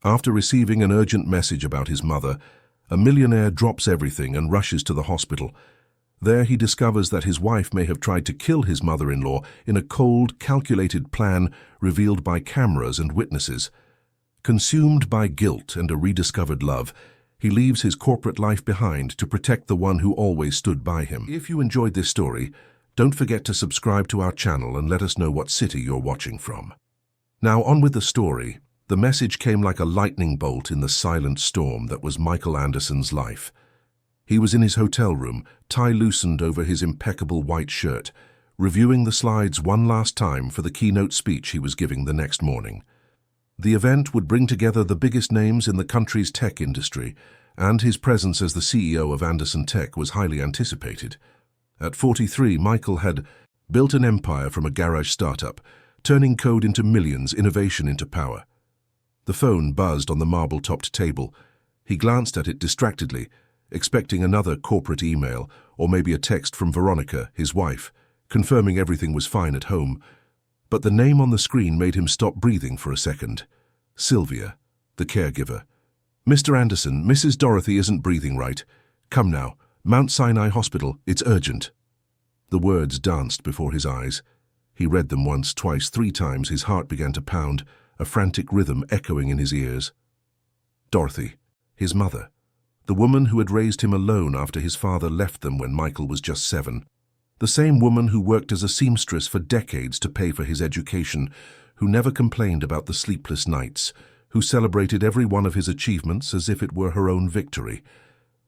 After receiving an urgent message about his mother, a millionaire drops everything and rushes to the hospital. There he discovers that his wife may have tried to kill his mother-in-law in a cold, calculated plan revealed by cameras and witnesses. Consumed by guilt and a rediscovered love, he leaves his corporate life behind to protect the one who always stood by him. If you enjoyed this story, don't forget to subscribe to our channel and let us know what city you're watching from. Now on with the story. The message came like a lightning bolt in the silent storm that was Michael Anderson's life. He was in his hotel room, tie loosened over his impeccable white shirt, reviewing the slides one last time for the keynote speech he was giving the next morning. The event would bring together the biggest names in the country's tech industry, and his presence as the CEO of Anderson Tech was highly anticipated. At 43, Michael had built an empire from a garage startup, turning code into millions, innovation into power. The phone buzzed on the marble-topped table. He glanced at it distractedly, expecting another corporate email or maybe a text from Veronica, his wife, confirming everything was fine at home. But the name on the screen made him stop breathing for a second. Sylvia, the caregiver. "Mr. Anderson, Mrs. Dorothy isn't breathing right. Come now, Mount Sinai Hospital, it's urgent." The words danced before his eyes. He read them once, twice, 3 times. His heart began to pound, a frantic rhythm echoing in his ears. Dorothy, his mother, the woman who had raised him alone after his father left them when Michael was just 7. The same woman who worked as a seamstress for decades to pay for his education, who never complained about the sleepless nights, who celebrated every one of his achievements as if it were her own victory.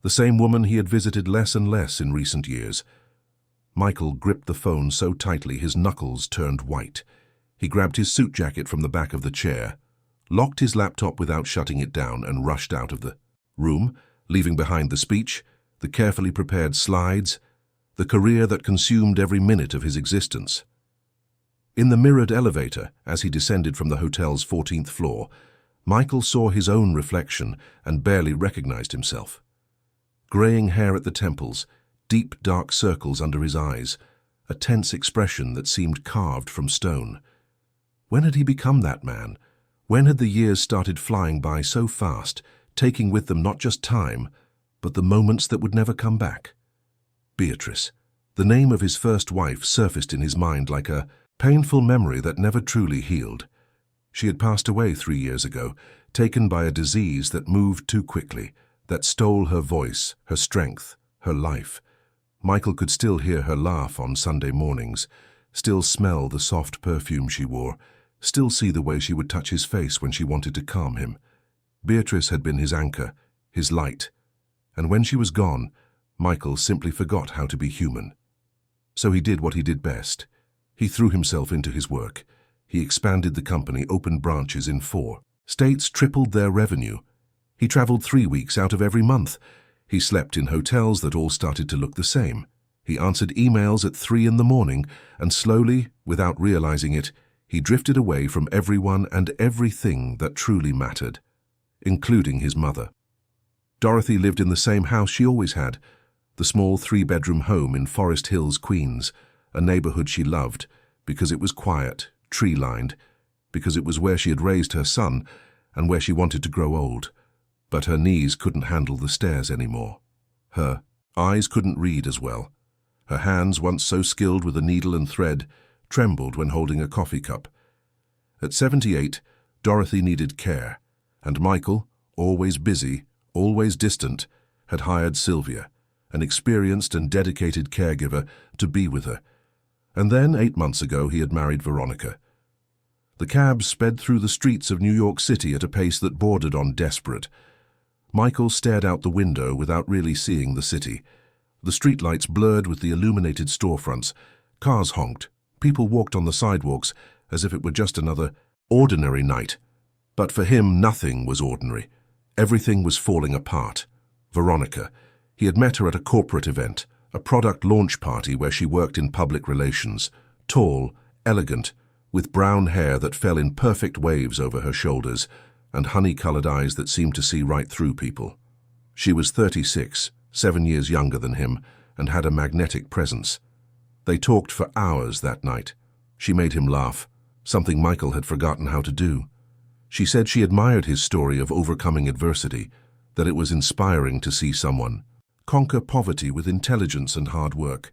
The same woman he had visited less and less in recent years. Michael gripped the phone so tightly his knuckles turned white. He grabbed his suit jacket from the back of the chair, locked his laptop without shutting it down, and rushed out of the room, leaving behind the speech, the carefully prepared slides, the career that consumed every minute of his existence. In the mirrored elevator, as he descended from the hotel's 14th floor, Michael saw his own reflection and barely recognized himself. Graying hair at the temples, deep dark circles under his eyes, a tense expression that seemed carved from stone. When had he become that man? When had the years started flying by so fast, taking with them not just time, but the moments that would never come back? Beatrice. The name of his first wife surfaced in his mind like a painful memory that never truly healed. She had passed away 3 years ago, taken by a disease that moved too quickly, that stole her voice, her strength, her life. Michael could still hear her laugh on Sunday mornings, still smell the soft perfume she wore, still see the way she would touch his face when she wanted to calm him. Beatrice had been his anchor, his light, and when she was gone, Michael simply forgot how to be human. So he did what he did best. He threw himself into his work. He expanded the company, opened branches in 4 states, tripled their revenue. He traveled 3 weeks out of every month. He slept in hotels that all started to look the same. He answered emails at 3 in the morning, and slowly, without realizing it, he drifted away from everyone and everything that truly mattered, including his mother. Dorothy lived in the same house she always had, the small 3-bedroom home in Forest Hills, Queens, a neighborhood she loved because it was quiet, tree-lined, because it was where she had raised her son and where she wanted to grow old. But her knees couldn't handle the stairs anymore. Her eyes couldn't read as well. Her hands, once so skilled with a needle and thread, trembled when holding a coffee cup. At 78, Dorothy needed care, and Michael, always busy, always distant, had hired Sylvia, an experienced and dedicated caregiver, to be with her. And then, 8 months ago, he had married Veronica. The cab sped through the streets of New York City at a pace that bordered on desperate. Michael stared out the window without really seeing the city. The streetlights blurred with the illuminated storefronts. Cars honked. People walked on the sidewalks as if it were just another ordinary night. But for him, nothing was ordinary. Everything was falling apart. Veronica. He had met her at a corporate event, a product launch party where she worked in public relations. Tall, elegant, with brown hair that fell in perfect waves over her shoulders, and honey-colored eyes that seemed to see right through people. She was 36, 7 years younger than him, and had a magnetic presence. They talked for hours that night. She made him laugh, something Michael had forgotten how to do. She said she admired his story of overcoming adversity, that it was inspiring to see someone conquer poverty with intelligence and hard work.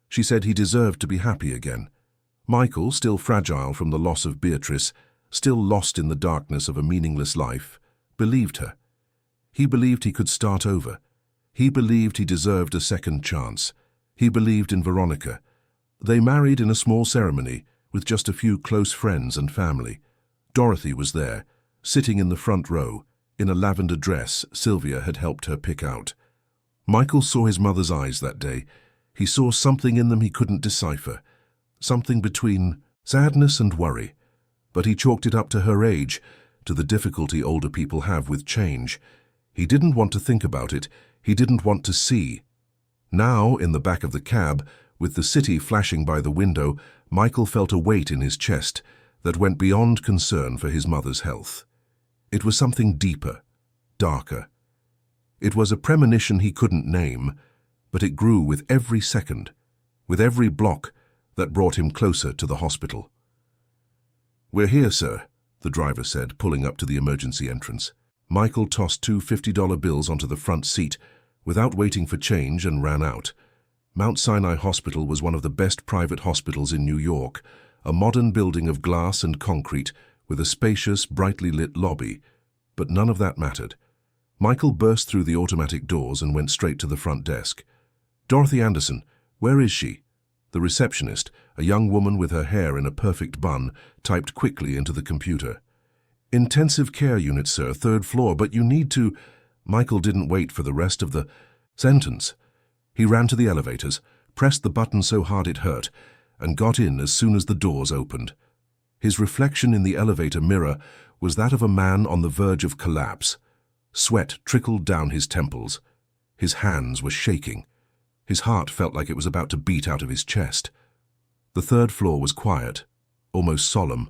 She said he deserved to be happy again. Michael, still fragile from the loss of Beatrice, still lost in the darkness of a meaningless life, believed her. He believed he could start over. He believed he deserved a second chance. He believed in Veronica. They married in a small ceremony, with just a few close friends and family. Dorothy was there, sitting in the front row, in a lavender dress Sylvia had helped her pick out. Michael saw his mother's eyes that day. He saw something in them he couldn't decipher, something between sadness and worry. But he chalked it up to her age, to the difficulty older people have with change. He didn't want to think about it. He didn't want to see. Now, in the back of the cab, with the city flashing by the window, Michael felt a weight in his chest that went beyond concern for his mother's health. It was something deeper, darker. It was a premonition he couldn't name, but it grew with every second, with every block that brought him closer to the hospital. "We're here, sir," the driver said, pulling up to the emergency entrance. Michael tossed two $50 bills onto the front seat without waiting for change and ran out. Mount Sinai Hospital was one of the best private hospitals in New York, a modern building of glass and concrete with a spacious, brightly lit lobby. But none of that mattered. Michael burst through the automatic doors and went straight to the front desk. "Dorothy Anderson, where is she?" The receptionist, a young woman with her hair in a perfect bun, typed quickly into the computer. "Intensive care unit, sir, 3rd floor, but you need to—" Michael didn't wait for the rest of the sentence. He ran to the elevators, pressed the button so hard it hurt, and got in as soon as the doors opened. His reflection in the elevator mirror was that of a man on the verge of collapse. Sweat trickled down his temples. His hands were shaking. His heart felt like it was about to beat out of his chest. The 3rd floor was quiet, almost solemn.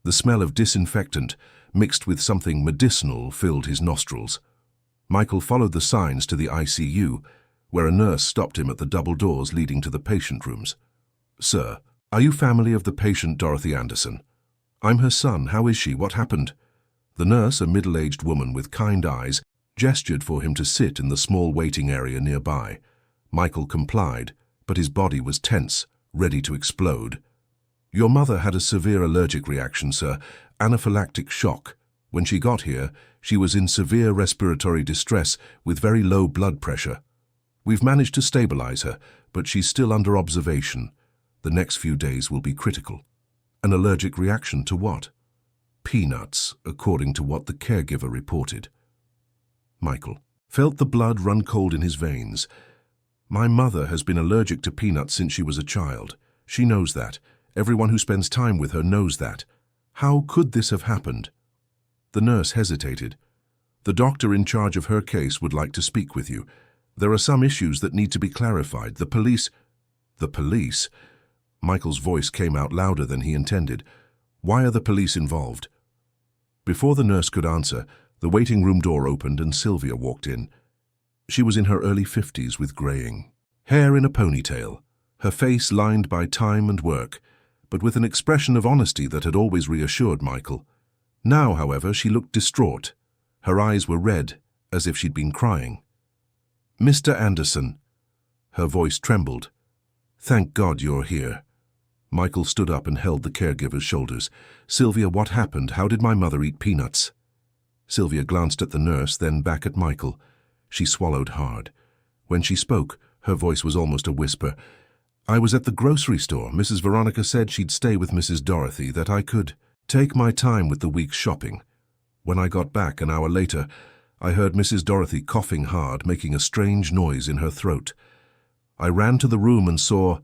The smell of disinfectant, mixed with something medicinal, filled his nostrils. Michael followed the signs to the ICU, where a nurse stopped him at the double doors leading to the patient rooms. "Sir, are you family of the patient Dorothy Anderson?" "I'm her son. How is she? What happened?" The nurse, a middle-aged woman with kind eyes, gestured for him to sit in the small waiting area nearby. Michael complied, but his body was tense, ready to explode. "Your mother had a severe allergic reaction, sir, anaphylactic shock. When she got here, she was in severe respiratory distress with very low blood pressure. We've managed to stabilize her, but she's still under observation. The next few days will be critical." "An allergic reaction to what?" "Peanuts, according to what the caregiver reported." Michael felt the blood run cold in his veins. "My mother has been allergic to peanuts since she was a child. She knows that. Everyone who spends time with her knows that. How could this have happened?" The nurse hesitated. "The doctor in charge of her case would like to speak with you. There are some issues that need to be clarified. The police—" "The police?" Michael's voice came out louder than he intended. "Why are the police involved?" Before the nurse could answer, the waiting room door opened and Sylvia walked in. She was in her early 50s with graying hair in a ponytail, her face lined by time and work, but with an expression of honesty that had always reassured Michael. Now, however, she looked distraught. Her eyes were red, as if she'd been crying. "Mr. Anderson." Her voice trembled. "Thank God you're here." Michael stood up and held the caregiver's shoulders. "Sylvia, what happened? How did my mother eat peanuts?" Sylvia glanced at the nurse, then back at Michael. She swallowed hard. When she spoke, her voice was almost a whisper. "I was at the grocery store. Mrs. Veronica said she'd stay with Mrs. Dorothy, that I could take my time with the week's shopping. When I got back an hour later, I heard Mrs. Dorothy coughing hard, making a strange noise in her throat. I ran to the room and saw—"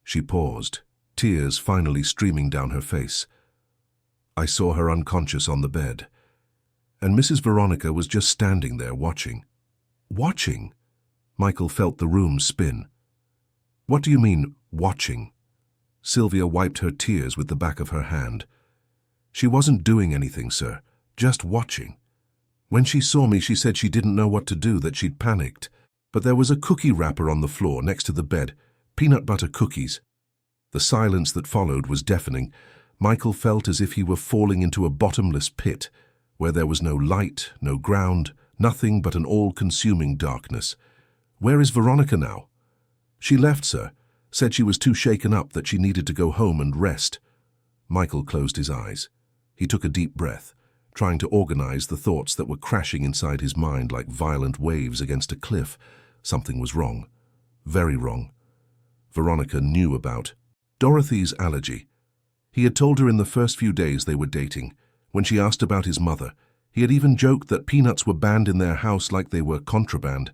She paused, tears finally streaming down her face. "I saw her unconscious on the bed. And Mrs. Veronica was just standing there watching." "Watching?" Michael felt the room spin. "What do you mean, watching?" Sylvia wiped her tears with the back of her hand. "She wasn't doing anything, sir, just watching. When she saw me, she said she didn't know what to do, that she'd panicked. But there was a cookie wrapper on the floor next to the bed, peanut butter cookies." The silence that followed was deafening. Michael felt as if he were falling into a bottomless pit, where there was no light, no ground, nothing but an all-consuming darkness. Where is Veronica now? She left, sir. Said she was too shaken up that she needed to go home and rest. Michael closed his eyes. He took a deep breath, trying to organize the thoughts that were crashing inside his mind like violent waves against a cliff. Something was wrong. Very wrong. Veronica knew about Dorothy's allergy. He had told her in the first few days they were dating. When she asked about his mother, he had even joked that peanuts were banned in their house like they were contraband.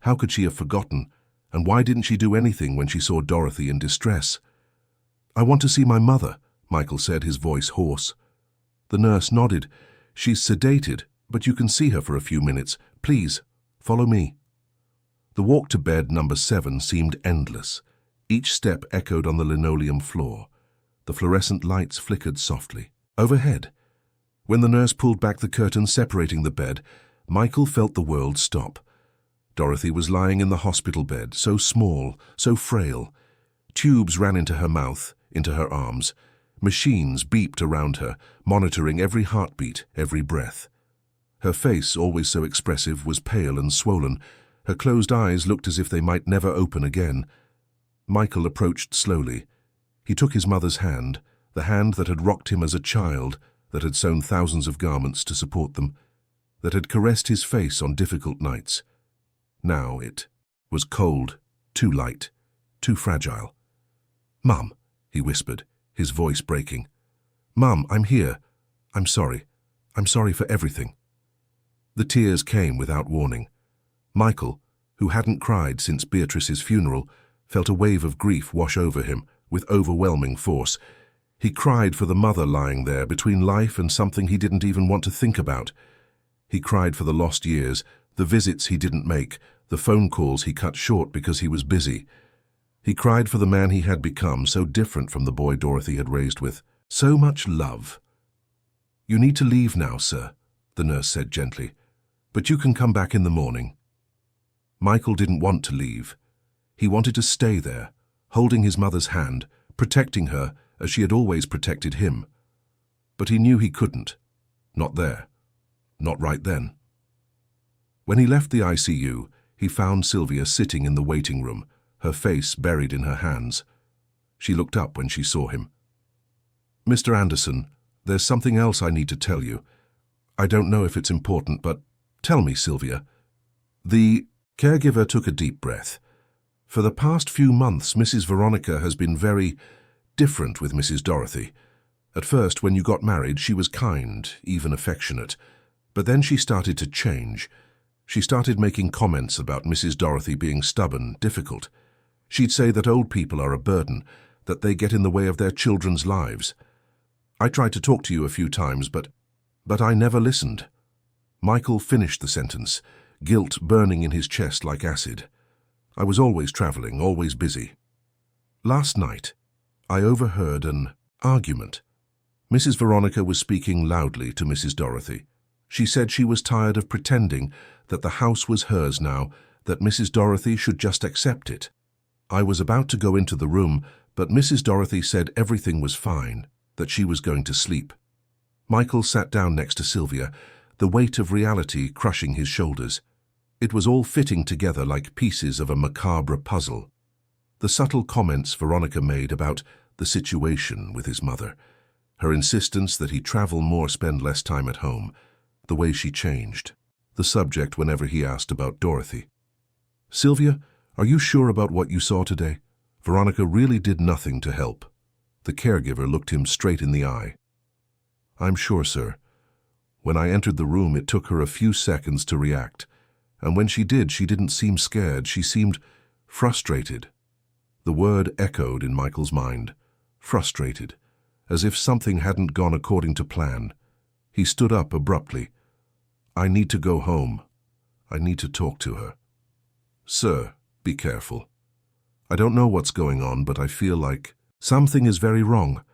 How could she have forgotten? And why didn't she do anything when she saw Dorothy in distress? "I want to see my mother," Michael said, his voice hoarse. The nurse nodded. "She's sedated, but you can see her for a few minutes. Please, follow me." The walk to bed number 7 seemed endless. Each step echoed on the linoleum floor. The fluorescent lights flickered softly. Overhead, when the nurse pulled back the curtain separating the bed, Michael felt the world stop. Dorothy was lying in the hospital bed, so small, so frail. Tubes ran into her mouth, into her arms. Machines beeped around her, monitoring every heartbeat, every breath. Her face, always so expressive, was pale and swollen. Her closed eyes looked as if they might never open again. Michael approached slowly. He took his mother's hand, the hand that had rocked him as a child, that had sewn thousands of garments to support them, that had caressed his face on difficult nights. Now it was cold, too light, too fragile. "Mum," he whispered, his voice breaking. "Mum, I'm here. I'm sorry. I'm sorry for everything." The tears came without warning. Michael, who hadn't cried since Beatrice's funeral, felt a wave of grief wash over him with overwhelming force. He cried for the mother lying there between life and something he didn't even want to think about. He cried for the lost years, the visits he didn't make, the phone calls he cut short because he was busy. He cried for the man he had become, so different from the boy Dorothy had raised with so much love. "You need to leave now, sir," the nurse said gently, "but you can come back in the morning." Michael didn't want to leave. He wanted to stay there, holding his mother's hand, protecting her as she had always protected him. But he knew he couldn't. Not there. Not right then. When he left the ICU, he found Sylvia sitting in the waiting room, her face buried in her hands. She looked up when she saw him. "Mr. Anderson, there's something else I need to tell you. I don't know if it's important, but tell me, Sylvia." The caregiver took a deep breath. "For the past few months, Mrs. Veronica has been very different with Mrs. Dorothy. At first, when you got married, she was kind, even affectionate. But then she started to change. She started making comments about Mrs. Dorothy being stubborn, difficult. She'd say that old people are a burden, that they get in the way of their children's lives. I tried to talk to you a few times, but I never listened." Michael finished the sentence, guilt burning in his chest like acid. "I was always traveling, always busy. Last night, I overheard an argument. Mrs. Veronica was speaking loudly to Mrs. Dorothy. She said she was tired of pretending that the house was hers now, that Mrs. Dorothy should just accept it. I was about to go into the room, but Mrs. Dorothy said everything was fine, that she was going to sleep." Michael sat down next to Sylvia, the weight of reality crushing his shoulders. It was all fitting together like pieces of a macabre puzzle. The subtle comments Veronica made about the situation with his mother, her insistence that he travel more, spend less time at home, the way she changed, the subject whenever he asked about Dorothy. "Sylvia, are you sure about what you saw today? Veronica really did nothing to help." The caregiver looked him straight in the eye. "I'm sure, sir. When I entered the room, it took her a few seconds to react. And when she did, she didn't seem scared. She seemed frustrated." The word echoed in Michael's mind. Frustrated. As if something hadn't gone according to plan. He stood up abruptly. "I need to go home. I need to talk to her." "Sir, be careful. I don't know what's going on, but I feel like something is very wrong."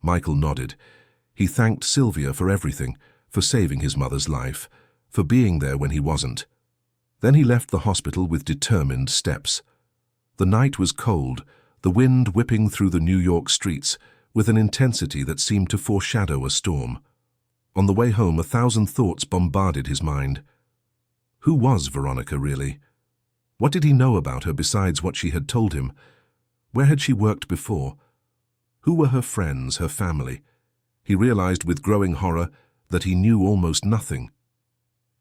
Michael nodded. He thanked Sylvia for everything, for saving his mother's life, for being there when he wasn't. Then he left the hospital with determined steps. The night was cold, the wind whipping through the New York streets, with an intensity that seemed to foreshadow a storm. On the way home, 1,000 thoughts bombarded his mind. Who was Veronica really? What did he know about her besides what she had told him? Where had she worked before? Who were her friends, her family? He realized with growing horror that he knew almost nothing.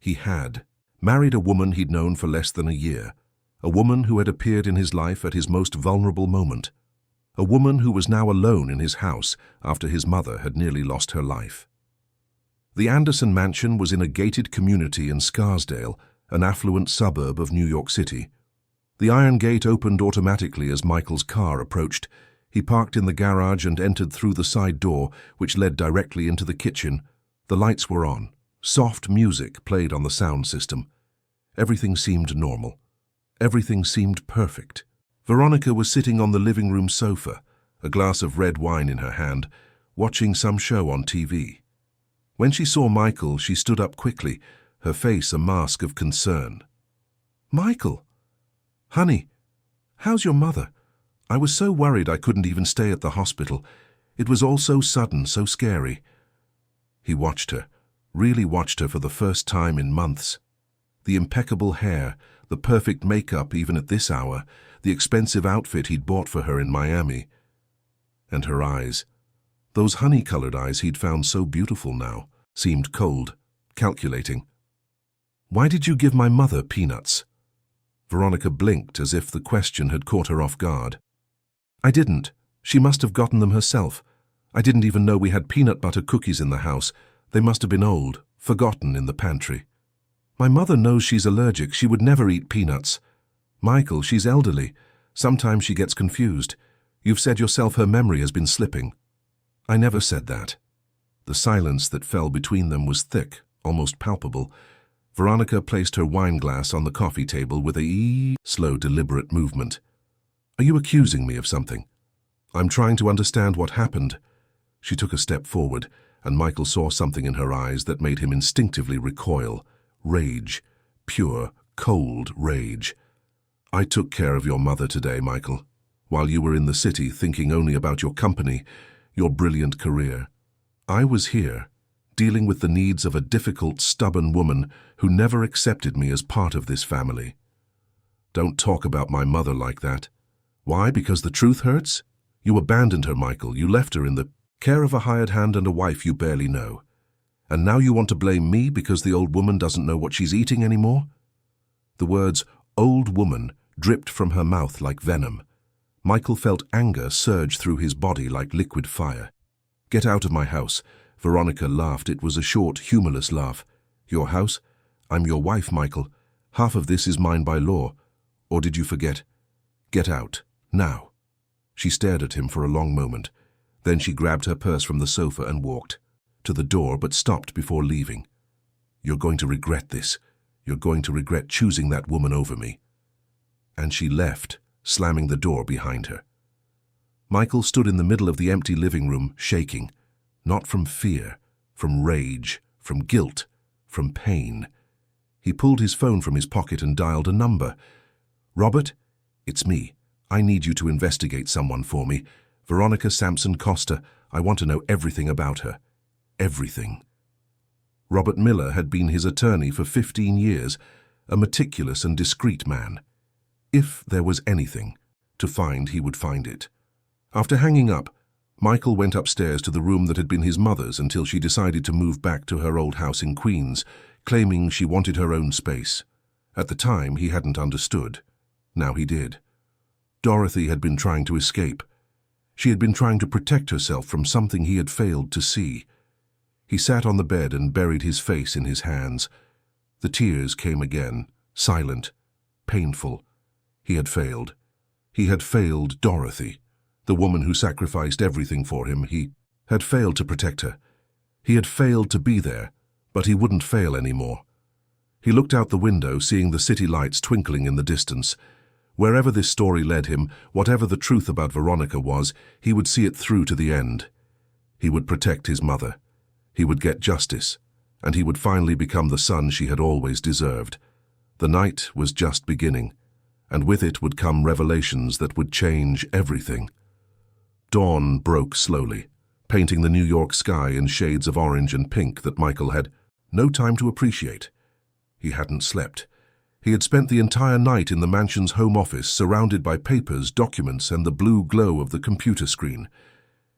He had married a woman he'd known for less than a year, a woman who had appeared in his life at his most vulnerable moment, a woman who was now alone in his house after his mother had nearly lost her life. The Anderson mansion was in a gated community in Scarsdale, an affluent suburb of New York City. The iron gate opened automatically as Michael's car approached. He parked in the garage and entered through the side door, which led directly into the kitchen. The lights were on. Soft music played on the sound system. Everything seemed normal. Everything seemed perfect. Veronica was sitting on the living room sofa, a glass of red wine in her hand, watching some show on TV. When she saw Michael, she stood up quickly, her face a mask of concern. "Michael! Honey, how's your mother? I was so worried I couldn't even stay at the hospital. It was all so sudden, so scary." He watched her, really watched her for the first time in months. The impeccable hair, the perfect makeup even at this hour, the expensive outfit he'd bought for her in Miami. And her eyes, those honey-colored eyes he'd found so beautiful now, seemed cold, calculating. "Why did you give my mother peanuts?" Veronica blinked as if the question had caught her off guard. "I didn't. She must have gotten them herself. I didn't even know we had peanut butter cookies in the house. They must have been old, forgotten in the pantry. My mother knows she's allergic. She would never eat peanuts. Michael, she's elderly. Sometimes she gets confused. You've said yourself her memory has been slipping." "I never said that." The silence that fell between them was thick, almost palpable. Veronica placed her wine glass on the coffee table with a slow, deliberate movement. "Are you accusing me of something?" "I'm trying to understand what happened." She took a step forward, and Michael saw something in her eyes that made him instinctively recoil. Rage. Pure, cold rage. "I took care of your mother today, Michael, while you were in the city thinking only about your company, your brilliant career. I was here, dealing with the needs of a difficult, stubborn woman who never accepted me as part of this family." "Don't talk about my mother like that." "Why? Because the truth hurts? You abandoned her, Michael. You left her in the care of a hired hand and a wife you barely know. And now you want to blame me because the old woman doesn't know what she's eating anymore?" The words, "old woman," dripped from her mouth like venom. Michael felt anger surge through his body like liquid fire. "Get out of my house." Veronica laughed. It was a short, humorless laugh. "Your house? I'm your wife, Michael. Half of this is mine by law. Or did you forget? Get out, now." She stared at him for a long moment. Then she grabbed her purse from the sofa and walked to the door, but stopped before leaving. "You're going to regret this. You're going to regret choosing that woman over me." And she left, slamming the door behind her. Michael stood in the middle of the empty living room, shaking. Not from fear, from rage, from guilt, from pain. He pulled his phone from his pocket and dialed a number. "Robert, it's me. I need you to investigate someone for me. Veronica Sampson Costa. I want to know everything about her. Everything." Robert Miller had been his attorney for 15 years, a meticulous and discreet man. If there was anything to find, he would find it. After hanging up, Michael went upstairs to the room that had been his mother's until she decided to move back to her old house in Queens, claiming she wanted her own space. At the time, he hadn't understood. Now he did. Dorothy had been trying to escape. She had been trying to protect herself from something he had failed to see. He sat on the bed and buried his face in his hands. The tears came again, silent, painful. He had failed. He had failed Dorothy, the woman who sacrificed everything for him. He had failed to protect her. He had failed to be there, but he wouldn't fail anymore. He looked out the window, seeing the city lights twinkling in the distance. Wherever this story led him, whatever the truth about Veronica was, he would see it through to the end. He would protect his mother. He would get justice, and he would finally become the son she had always deserved. The night was just beginning, and with it would come revelations that would change everything. Dawn broke slowly. painting the New York sky in shades of orange and pink that Michael had no time to appreciate. He hadn't slept. He had spent the entire night in the mansion's home office, surrounded by papers, documents, and the blue glow of the computer screen.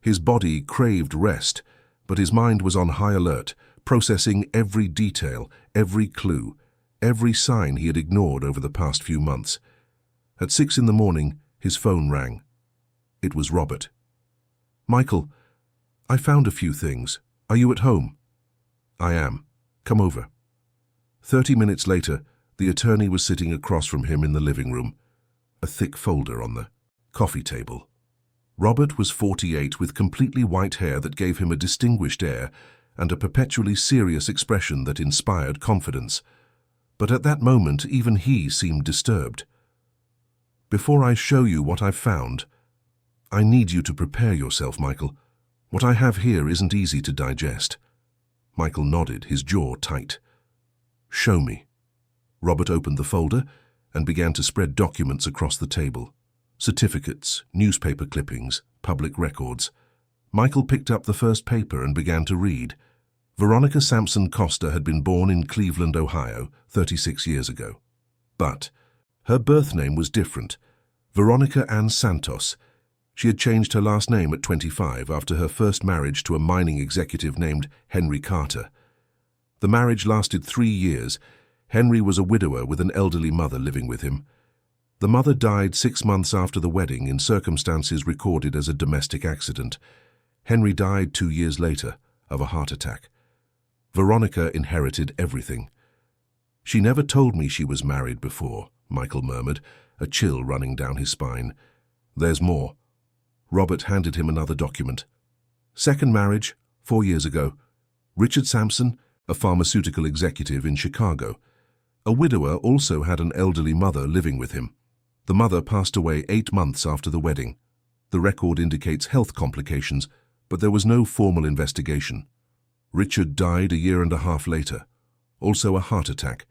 His body craved rest, but his mind was on high alert, processing every detail, every clue, every sign he had ignored over the past few months. At 6 in the morning, his phone rang. It was Robert. "Michael, I found a few things. Are you at home?" "I am. Come over." 30 minutes later, the attorney was sitting across from him in the living room, a thick folder on the coffee table. Robert was 48 with completely white hair that gave him a distinguished air and a perpetually serious expression that inspired confidence. But at that moment, even he seemed disturbed. "Before I show you what I've found, I need you to prepare yourself, Michael. What I have here isn't easy to digest." Michael nodded, his jaw tight. "Show me." Robert opened the folder and began to spread documents across the table. Certificates, newspaper clippings, public records. Michael picked up the first paper and began to read. Veronica Sampson Costa had been born in Cleveland, Ohio, 36 years ago. But her birth name was different. Veronica Ann Santos. She had changed her last name at 25 after her first marriage to a mining executive named Henry Carter. The marriage lasted 3 years. Henry was a widower with an elderly mother living with him. The mother died 6 months after the wedding in circumstances recorded as a domestic accident. Henry died 2 years later of a heart attack. Veronica inherited everything. "She never told me she was married before," Michael murmured, a chill running down his spine. "There's more." Robert handed him another document. "Second marriage, 4 years ago. Richard Sampson, a pharmaceutical executive in Chicago. A widower, also had an elderly mother living with him. The mother passed away 8 months after the wedding. The record indicates health complications, but there was no formal investigation. Richard died a year and a half later, also a heart attack.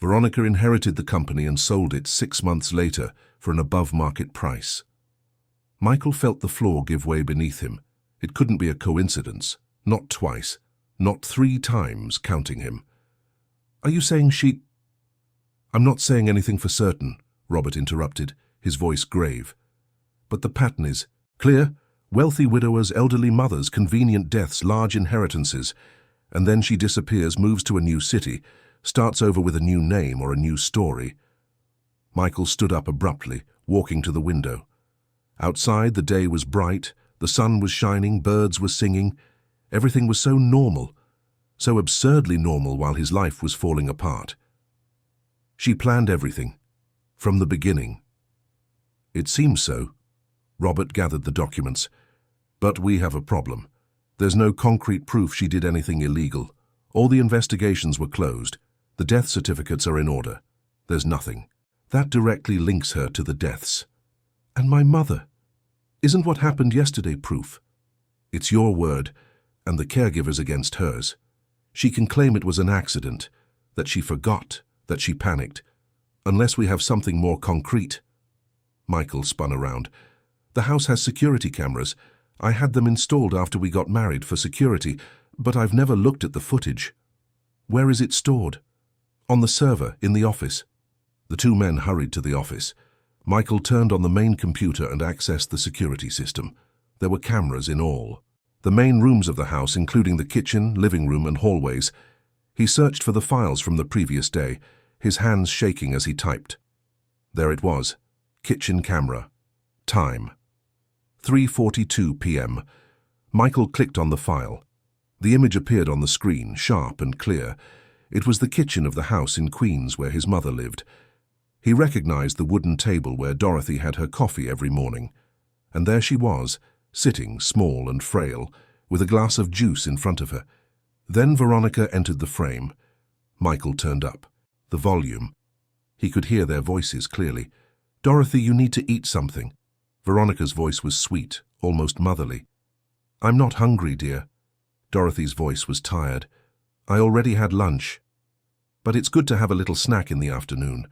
Veronica inherited the company and sold it 6 months later for an above-market price." Michael felt the floor give way beneath him. It couldn't be a coincidence. Not twice. Not 3 times, counting him. "Are you saying she—" "I'm not saying anything for certain," Robert interrupted, his voice grave. "But the pattern is clear. Wealthy widowers, elderly mothers, convenient deaths, large inheritances. And then she disappears, moves to a new city, starts over with a new name or a new story." Michael stood up abruptly, walking to the window. Outside, the day was bright, the sun was shining, birds were singing. Everything was so normal, so absurdly normal while his life was falling apart. "She planned everything, from the beginning." "It seems so." Robert gathered the documents. "But we have a problem. There's no concrete proof she did anything illegal. All the investigations were closed. The death certificates are in order. There's nothing. That directly links her to the deaths." "And my mother? Isn't what happened yesterday proof?" "It's your word, and the caregiver's against hers. She can claim it was an accident, that she forgot, that she panicked, unless we have something more concrete." Michael spun around. "The house has security cameras. I had them installed after we got married for security, but I've never looked at the footage." "Where is it stored?" "On the server, in the office." The 2 men hurried to the office. Michael turned on the main computer and accessed the security system. There were cameras in all. The main rooms of the house, including the kitchen, living room, and hallways. He searched for the files from the previous day, his hands shaking as he typed. There it was. Kitchen camera. Time. 3:42 p.m. Michael clicked on the file. The image appeared on the screen, sharp and clear. It was the kitchen of the house in Queens where his mother lived. He recognized the wooden table where Dorothy had her coffee every morning. And there she was, sitting, small and frail, with a glass of juice in front of her. Then Veronica entered the frame. Michael turned up the volume. He could hear their voices clearly. "Dorothy, you need to eat something." Veronica's voice was sweet, almost motherly. "I'm not hungry, dear." Dorothy's voice was tired. "I already had lunch. But it's good to have a little snack in the afternoon.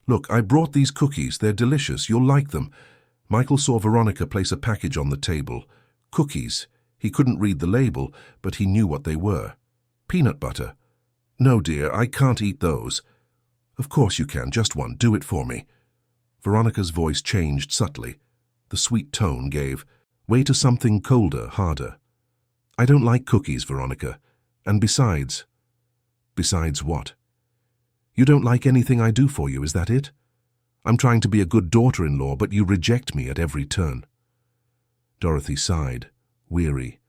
Look, I brought these cookies. They're delicious. You'll like them." Michael saw Veronica place a package on the table. Cookies. He couldn't read the label, but he knew what they were. Peanut butter. No, dear, I can't eat those. Of course you can, just one. Do it for me. Veronica's voice changed subtly. The sweet tone gave way to something colder, harder. I don't like cookies, Veronica. And besides... Besides what? You don't like anything I do for you, is that it? I'm trying to be a good daughter-in-law, but you reject me at every turn. Dorothy sighed, weary.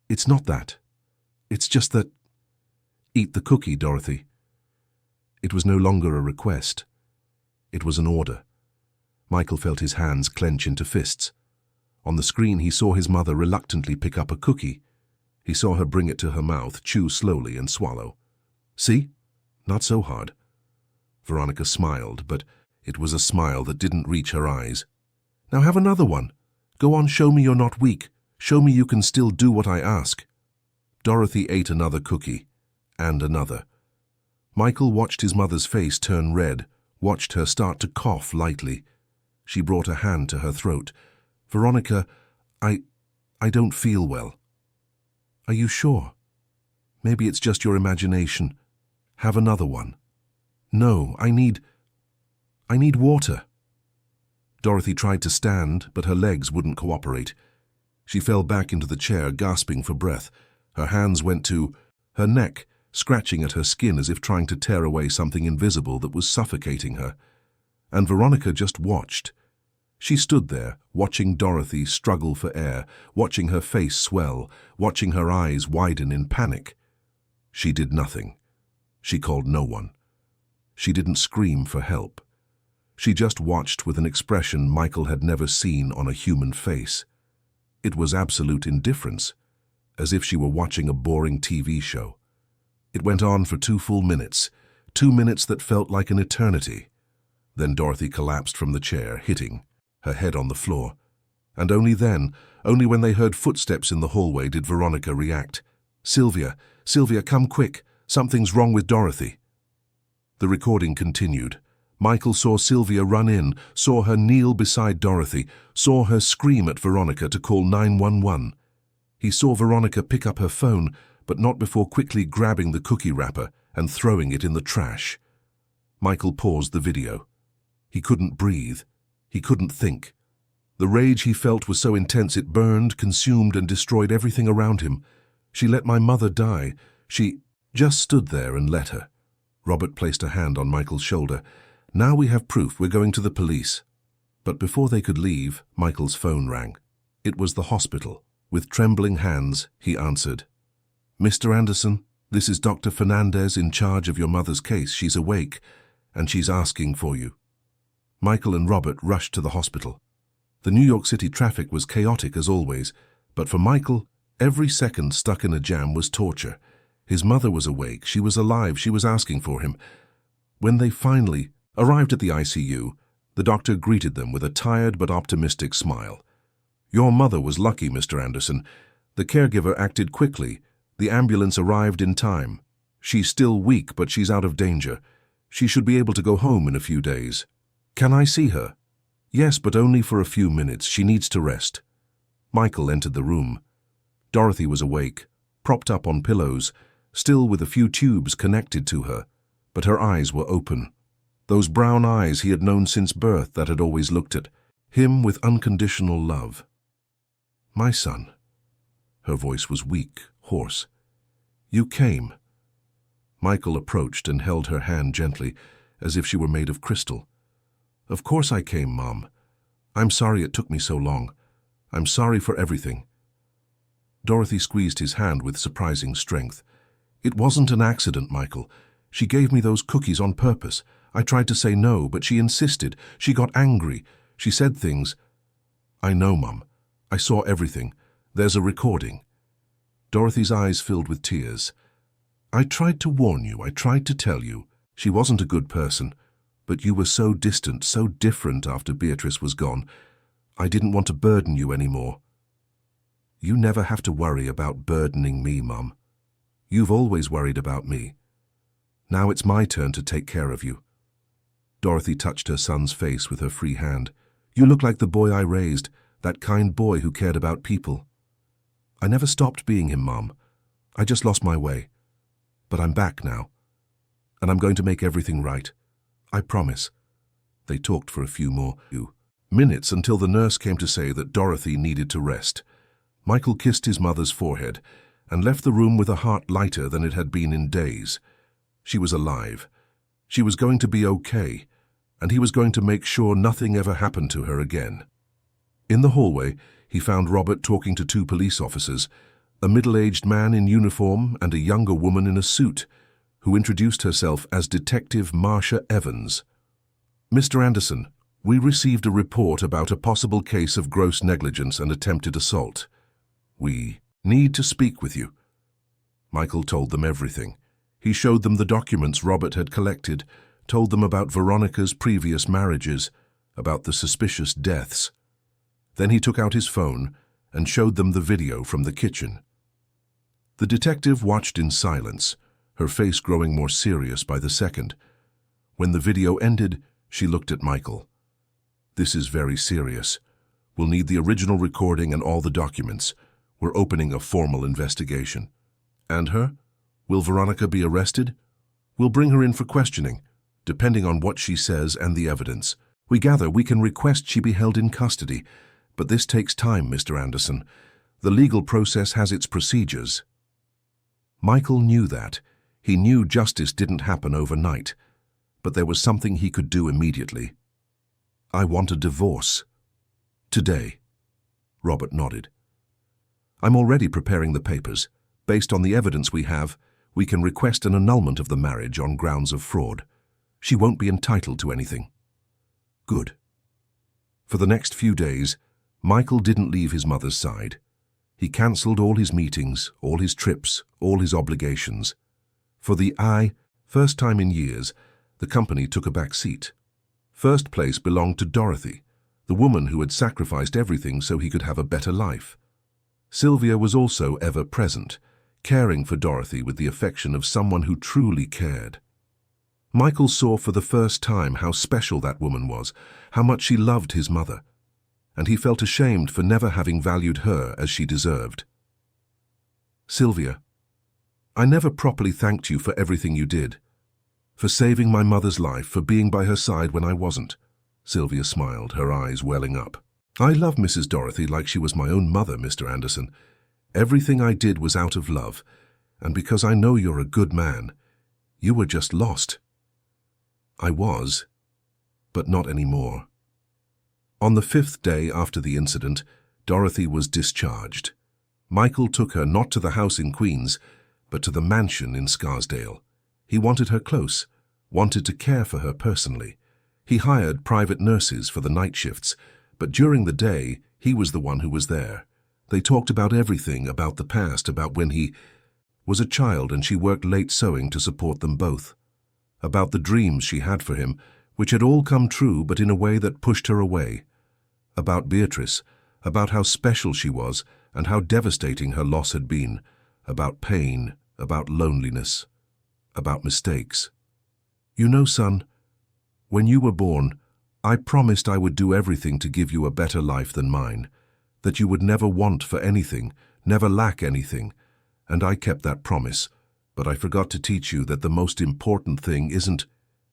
It's not that. It's just that... Eat the cookie, Dorothy. It was no longer a request. It was an order. Michael felt his hands clench into fists. On the screen he saw his mother reluctantly pick up a cookie. He saw her bring it to her mouth, chew slowly and swallow. See? Not so hard. Veronica smiled, but it was a smile that didn't reach her eyes. Now have another one. Go on, show me you're not weak. Show me you can still do what I ask. Dorothy ate another cookie, and another. Michael watched his mother's face turn red, watched her start to cough lightly. She brought a hand to her throat. Veronica, I don't feel well. Are you sure? Maybe it's just your imagination. Have another one. No, I need water. Dorothy tried to stand, but her legs wouldn't cooperate. She fell back into the chair, gasping for breath. Her hands went to her neck, scratching at her skin as if trying to tear away something invisible that was suffocating her. And Veronica just watched. She stood there, watching Dorothy struggle for air, watching her face swell, watching her eyes widen in panic. She did nothing. She called no one. She didn't scream for help. She just watched with an expression Michael had never seen on a human face. It was absolute indifference, as if she were watching a boring TV show. It went on for 2 full minutes, 2 minutes that felt like an eternity. Then Dorothy collapsed from the chair, hitting her head on the floor. And only then, only when they heard footsteps in the hallway, did Veronica react. Sylvia, come quick. Something's wrong with Dorothy. The recording continued. Michael saw Sylvia run in, saw her kneel beside Dorothy, saw her scream at Veronica to call 911. He saw Veronica pick up her phone, but not before quickly grabbing the cookie wrapper and throwing it in the trash. Michael paused the video. He couldn't breathe. He couldn't think. The rage he felt was so intense it burned, consumed, and destroyed everything around him. She let my mother die. She just stood there and let her. Robert placed a hand on Michael's shoulder. Now we have proof. We're going to the police. But before they could leave, Michael's phone rang. It was the hospital. With trembling hands, he answered. Mr. Anderson, this is Dr. Fernandez in charge of your mother's case. She's awake, and she's asking for you. Michael and Robert rushed to the hospital. The New York City traffic was chaotic as always, but for Michael, every second stuck in a jam was torture. His mother was awake, she was alive, she was asking for him. When they finally arrived at the ICU, the doctor greeted them with a tired but optimistic smile. Your mother was lucky, Mr. Anderson. The caregiver acted quickly. The ambulance arrived in time. She's still weak, but she's out of danger. She should be able to go home in a few days. Can I see her? Yes, but only for a few minutes. She needs to rest. Michael entered the room. Dorothy was awake, propped up on pillows, still with a few tubes connected to her, but her eyes were open. Those brown eyes he had known since birth that had always looked at him with unconditional love. My son. Her voice was weak, hoarse. You came. Michael approached and held her hand gently, as if she were made of crystal. Of course I came, Mom. I'm sorry it took me so long. I'm sorry for everything. Dorothy squeezed his hand with surprising strength. It wasn't an accident, Michael. She gave me those cookies on purpose. I tried to say no, but she insisted. She got angry. She said things. I know, Mum. I saw everything. There's a recording. Dorothy's eyes filled with tears. I tried to warn you. I tried to tell you. She wasn't a good person. But you were so distant, so different after Beatrice was gone. I didn't want to burden you anymore. You never have to worry about burdening me, Mum. You've always worried about me. Now it's my turn to take care of you. Dorothy touched her son's face with her free hand. You look like the boy I raised, that kind boy who cared about people. I never stopped being him, Mom. I just lost my way. But I'm back now. And I'm going to make everything right. I promise." They talked for a few more minutes until the nurse came to say that Dorothy needed to rest. Michael kissed his mother's forehead and left the room with a heart lighter than it had been in days. She was alive. She was going to be okay, and he was going to make sure nothing ever happened to her again. In the hallway, he found Robert talking to two police officers, a middle-aged man in uniform and a younger woman in a suit, who introduced herself as Detective Marcia Evans. "Mr. Anderson, we received a report about a possible case of gross negligence and attempted assault. We need to speak with you." Michael told them everything. He showed them the documents Robert had collected, told them about Veronica's previous marriages, about the suspicious deaths. Then he took out his phone and showed them the video from the kitchen. The detective watched in silence, her face growing more serious by the second. When the video ended, she looked at Michael. "This is very serious. We'll need the original recording and all the documents. We're opening a formal investigation." "And her? Will Veronica be arrested?" "We'll bring her in for questioning, depending on what she says and the evidence. We gather we can request she be held in custody, but this takes time, Mr. Anderson. The legal process has its procedures." Michael knew that. He knew justice didn't happen overnight, but there was something he could do immediately. "I want a divorce. Today." Robert nodded. "I'm already preparing the papers. Based on the evidence we have, we can request an annulment of the marriage on grounds of fraud. She won't be entitled to anything." "Good." For the next few days, Michael didn't leave his mother's side. He cancelled all his meetings, all his trips, all his obligations. For the first time in years, the company took a back seat. First place belonged to Dorothy, the woman who had sacrificed everything so he could have a better life. Sylvia was also ever present, caring for Dorothy with the affection of someone who truly cared. Michael saw for the first time how special that woman was, how much she loved his mother, and he felt ashamed for never having valued her as she deserved. "Sylvia, I never properly thanked you for everything you did. For saving my mother's life, for being by her side when I wasn't." Sylvia smiled, her eyes welling up. "I love Mrs. Dorothy like she was my own mother, Mr. Anderson. Everything I did was out of love, and because I know you're a good man. You were just lost." "I was, but not anymore." On the 5th day after the incident, Dorothy was discharged. Michael took her not to the house in Queens, but to the mansion in Scarsdale. He wanted her close, wanted to care for her personally. He hired private nurses for the night shifts, but during the day, he was the one who was there. They talked about everything, about the past, about when he was a child and she worked late sewing to support them both. About the dreams she had for him, which had all come true but in a way that pushed her away. About Beatrice, about how special she was and how devastating her loss had been. About pain, about loneliness, about mistakes. "You know, son, when you were born, I promised I would do everything to give you a better life than mine, that you would never want for anything, never lack anything, and I kept that promise, but I forgot to teach you that the most important thing isn't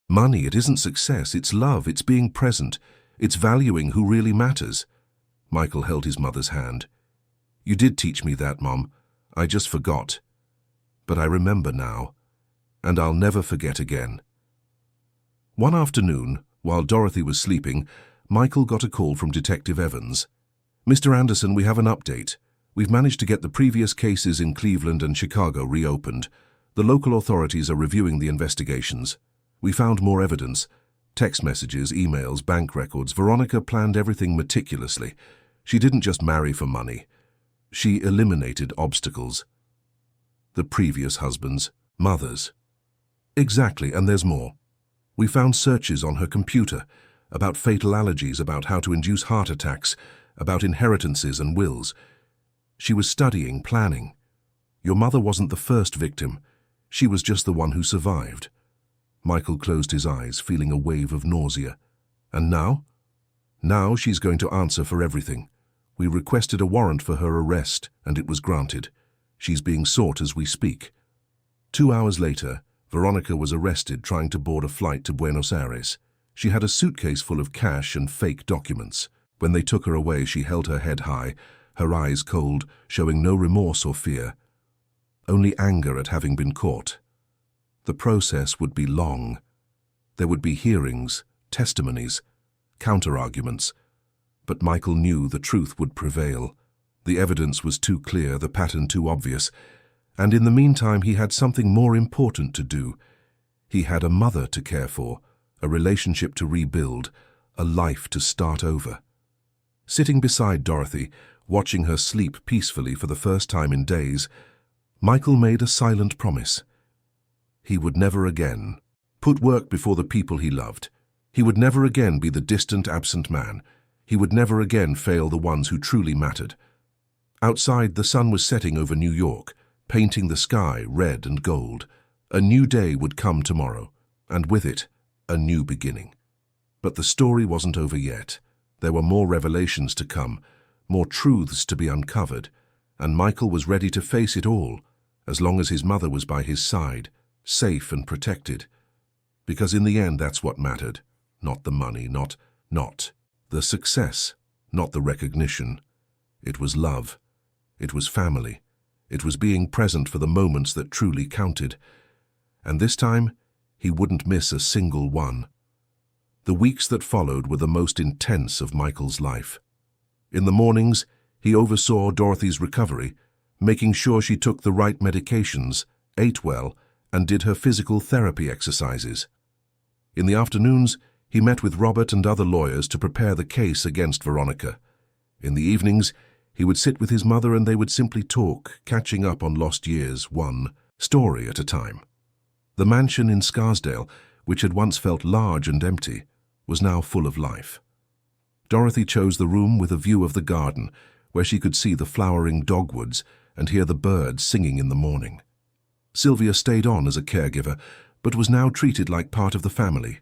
money, it isn't success, it's love, it's being present, it's valuing who really matters." Michael held his mother's hand. "You did teach me that, Mom. I just forgot. But I remember now, and I'll never forget again." One afternoon, while Dorothy was sleeping, Michael got a call from Detective Evans. "Mr. Anderson, we have an update. We've managed to get the previous cases in Cleveland and Chicago reopened. The local authorities are reviewing the investigations. We found more evidence. Text messages, emails, bank records. Veronica planned everything meticulously. She didn't just marry for money. She eliminated obstacles. The previous husbands, mothers." "Exactly, and there's more. We found searches on her computer about fatal allergies, about how to induce heart attacks, about inheritances and wills. She was studying, planning. Your mother wasn't the first victim. She was just the one who survived." Michael closed his eyes, feeling a wave of nausea. "And now? Now she's going to answer for everything. We requested a warrant for her arrest, and it was granted. She's being sought as we speak." 2 hours later, Veronica was arrested trying to board a flight to Buenos Aires. She had a suitcase full of cash and fake documents. When they took her away, she held her head high, her eyes cold, showing no remorse or fear, only anger at having been caught. The process would be long. There would be hearings, testimonies, counter-arguments. But Michael knew the truth would prevail. The evidence was too clear, the pattern too obvious. And in the meantime, he had something more important to do. He had a mother to care for, a relationship to rebuild, a life to start over. Sitting beside Dorothy, watching her sleep peacefully for the first time in days, Michael made a silent promise. He would never again put work before the people he loved. He would never again be the distant, absent man. He would never again fail the ones who truly mattered. Outside, the sun was setting over New York, painting the sky red and gold. A new day would come tomorrow, and with it, a new beginning. But the story wasn't over yet. There were more revelations to come, more truths to be uncovered, and Michael was ready to face it all, as long as his mother was by his side, safe and protected. Because in the end, that's what mattered. Not the money, not the success, not the recognition. It was love. It was family. It was being present for the moments that truly counted. And this time, he wouldn't miss a single one. The weeks that followed were the most intense of Michael's life. In the mornings, he oversaw Dorothy's recovery, making sure she took the right medications, ate well, and did her physical therapy exercises. In the afternoons, he met with Robert and other lawyers to prepare the case against Veronica. In the evenings, he would sit with his mother and they would simply talk, catching up on lost years, one story at a time. The mansion in Scarsdale, which had once felt large and empty, was now full of life. Dorothy chose the room with a view of the garden, where she could see the flowering dogwoods and hear the birds singing in the morning. Sylvia stayed on as a caregiver, but was now treated like part of the family.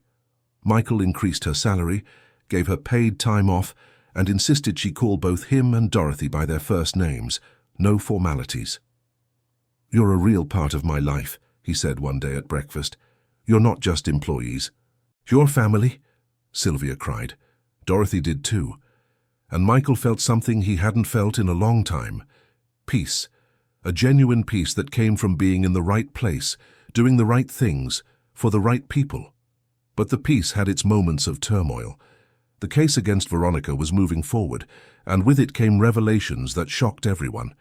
Michael increased her salary, gave her paid time off, and insisted she call both him and Dorothy by their first names, no formalities. "You're a real part of my life," he said one day at breakfast. "You're not just employees. Your family," Sylvia cried. Dorothy did too. And Michael felt something he hadn't felt in a long time. Peace. A genuine peace that came from being in the right place, doing the right things, for the right people. But the peace had its moments of turmoil. The case against Veronica was moving forward, and with it came revelations that shocked everyone.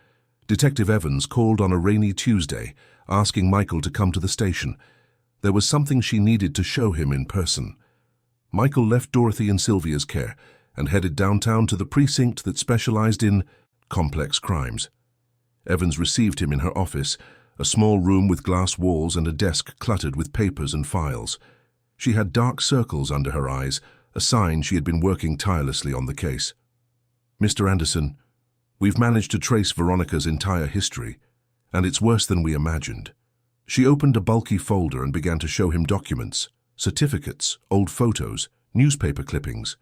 Detective Evans called on a rainy Tuesday, asking Michael to come to the station. There was something she needed to show him in person. Michael left Dorothy in Sylvia's care and headed downtown to the precinct that specialized in complex crimes. Evans received him in her office, a small room with glass walls and a desk cluttered with papers and files. She had dark circles under her eyes, a sign she had been working tirelessly on the case. "Mr. Anderson, we've managed to trace Veronica's entire history, and it's worse than we imagined." She opened a bulky folder and began to show him documents, certificates, old photos, newspaper clippings.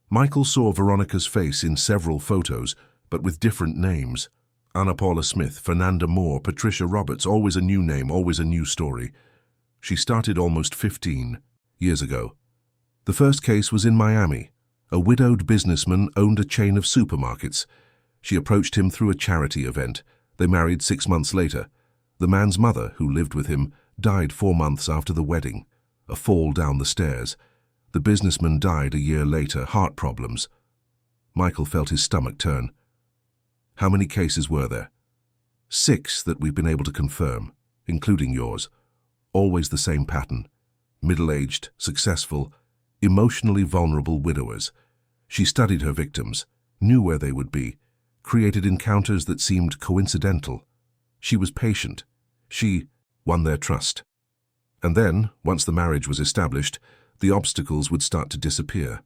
Michael saw Veronica's face in several photos, but with different names. Anna Paula Smith, Fernanda Moore, Patricia Roberts, always a new name, always a new story. She started almost 15 years ago. The first case was in Miami. A widowed businessman owned a chain of supermarkets. She approached him through a charity event. They married 6 months later. The man's mother, who lived with him, died 4 months after the wedding. A fall down the stairs. The businessman died a year later, heart problems. Michael felt his stomach turn. "How many cases were there?" 6 that we've been able to confirm, including yours. Always the same pattern. Middle-aged, successful, emotionally vulnerable widowers. She studied her victims, knew where they would be, created encounters that seemed coincidental. She was patient. She won their trust. And then, once the marriage was established, the obstacles would start to disappear.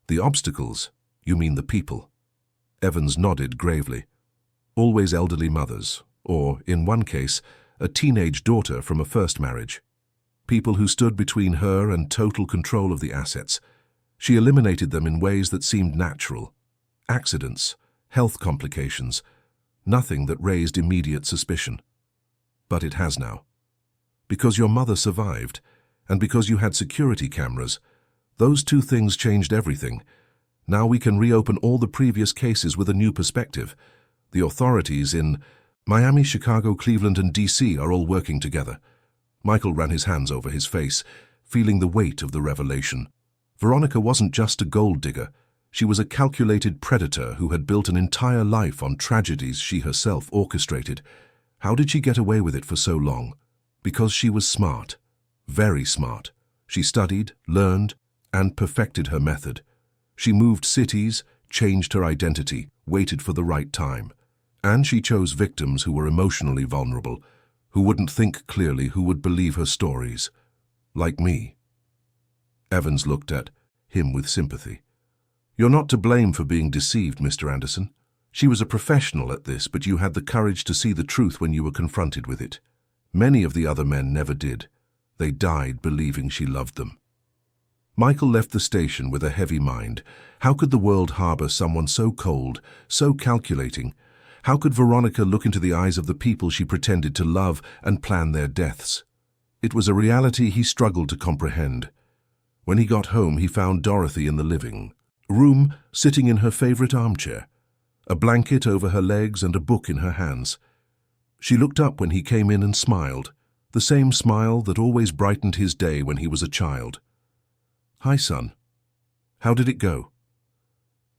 "The obstacles? You mean the people?" Evans nodded gravely. "Always elderly mothers, or, in one case, a teenage daughter from a first marriage. People who stood between her and total control of the assets. She eliminated them in ways that seemed natural. Accidents, health complications, nothing that raised immediate suspicion. But it has now. Because your mother survived, and because you had security cameras, those two things changed everything. Now we can reopen all the previous cases with a new perspective. The authorities in Miami, Chicago, Cleveland, and D.C. are all working together. Michael ran his hands over his face, feeling the weight of the revelation. Veronica wasn't just a gold digger. She was a calculated predator who had built an entire life on tragedies she herself orchestrated. How did she get away with it for so long? Because she was smart. Very smart. She studied, learned, and perfected her method. She moved cities, changed her identity, waited for the right time. And she chose victims who were emotionally vulnerable, who wouldn't think clearly, who would believe her stories. Like me. Evans looked at him with sympathy. You're not to blame for being deceived, Mr. Anderson. She was a professional at this, but you had the courage to see the truth when you were confronted with it. Many of the other men never did. They died believing she loved them. Michael left the station with a heavy mind. How could the world harbor someone so cold, so calculating? How could Veronica look into the eyes of the people she pretended to love and plan their deaths? It was a reality he struggled to comprehend. When he got home, he found Dorothy in the living room, sitting in her favorite armchair, a blanket over her legs and a book in her hands. She looked up when he came in and smiled, the same smile that always brightened his day when he was a child. Hi, son. How did it go?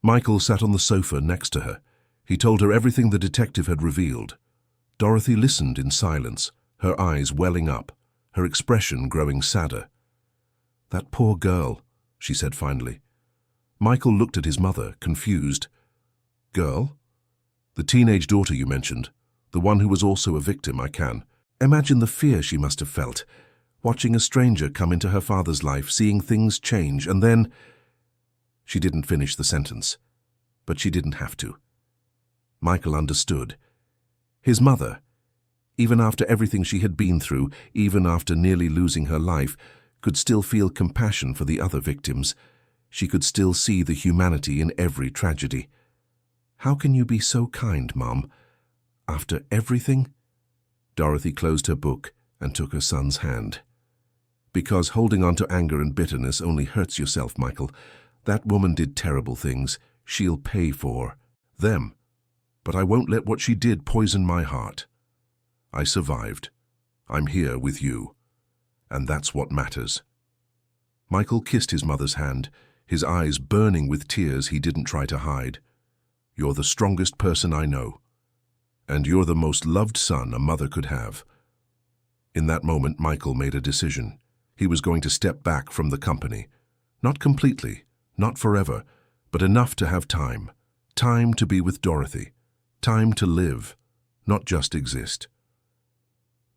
Michael sat on the sofa next to her. He told her everything the detective had revealed. Dorothy listened in silence, her eyes welling up, her expression growing sadder. That poor girl, she said finally. Michael looked at his mother, confused. Girl? The teenage daughter you mentioned, the one who was also a victim, I can. Imagine the fear she must have felt, watching a stranger come into her father's life, seeing things change, and then… She didn't finish the sentence, but she didn't have to. Michael understood. His mother, even after everything she had been through, even after nearly losing her life, could still feel compassion for the other victims. She could still see the humanity in every tragedy. How can you be so kind, Mom? After everything? Dorothy closed her book and took her son's hand. Because holding on to anger and bitterness only hurts yourself, Michael. That woman did terrible things. She'll pay for them. But I won't let what she did poison my heart. I survived. I'm here with you. And that's what matters. Michael kissed his mother's hand, his eyes burning with tears he didn't try to hide. You're the strongest person I know. And you're the most loved son a mother could have. In that moment, Michael made a decision. He was going to step back from the company. Not completely, not forever, but enough to have time. Time to be with Dorothy. Time to live, not just exist.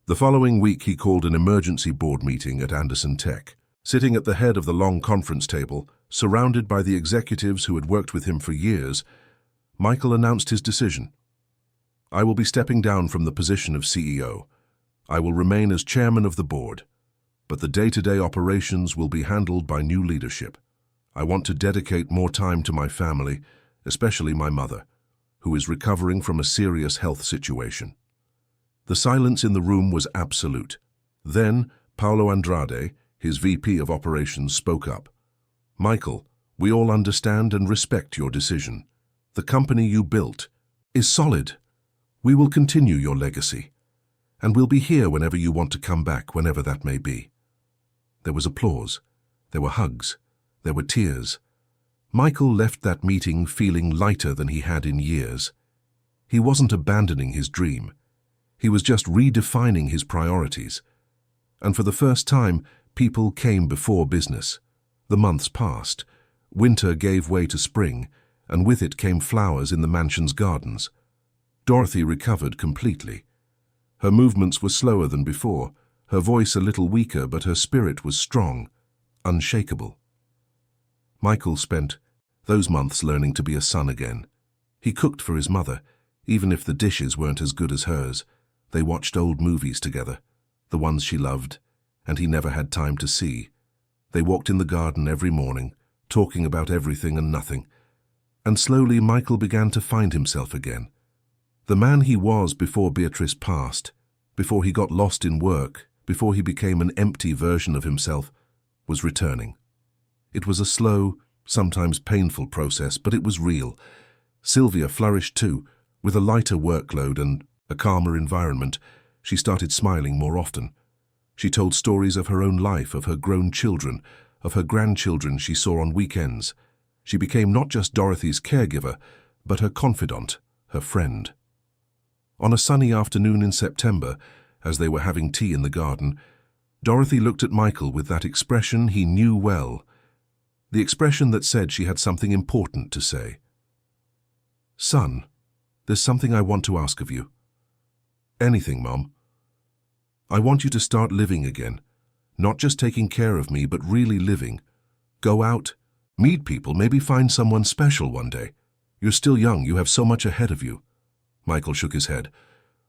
The following week, he called an emergency board meeting at Anderson Tech. Sitting at the head of the long conference table, surrounded by the executives who had worked with him for years, Michael announced his decision. I will be stepping down from the position of CEO. I will remain as chairman of the board, but the day-to-day operations will be handled by new leadership. I want to dedicate more time to my family, especially my mother, who is recovering from a serious health situation. The silence in the room was absolute. Then, Paulo Andrade, his VP of Operations, spoke up. Michael, we all understand and respect your decision. The company you built is solid. We will continue your legacy, and we'll be here whenever you want to come back, whenever that may be. There was applause. There were hugs. There were tears. Michael left that meeting feeling lighter than he had in years. He wasn't abandoning his dream. He was just redefining his priorities. And for the first time, people came before business. The months passed. Winter gave way to spring, and with it came flowers in the mansion's gardens. Dorothy recovered completely. Her movements were slower than before, her voice a little weaker, but her spirit was strong, unshakable. Michael spent those months learning to be a son again. He cooked for his mother, even if the dishes weren't as good as hers. They watched old movies together, the ones she loved, and he never had time to see. They walked in the garden every morning, talking about everything and nothing. And slowly Michael began to find himself again. The man he was before Beatrice passed, before he got lost in work, before he became an empty version of himself, was returning. It was a slow, sometimes painful process, but it was real. Sylvia flourished too. With a lighter workload and a calmer environment, she started smiling more often. She told stories of her own life, of her grown children, of her grandchildren she saw on weekends. She became not just Dorothy's caregiver, but her confidant, her friend. On a sunny afternoon in September, as they were having tea in the garden, Dorothy looked at Michael with that expression he knew well, the expression that said she had something important to say. "Son, there's something I want to ask of you." "Anything, Mom." "I want you to start living again, not just taking care of me, but really living. Go out, meet people, maybe find someone special one day. You're still young, you have so much ahead of you." Michael shook his head.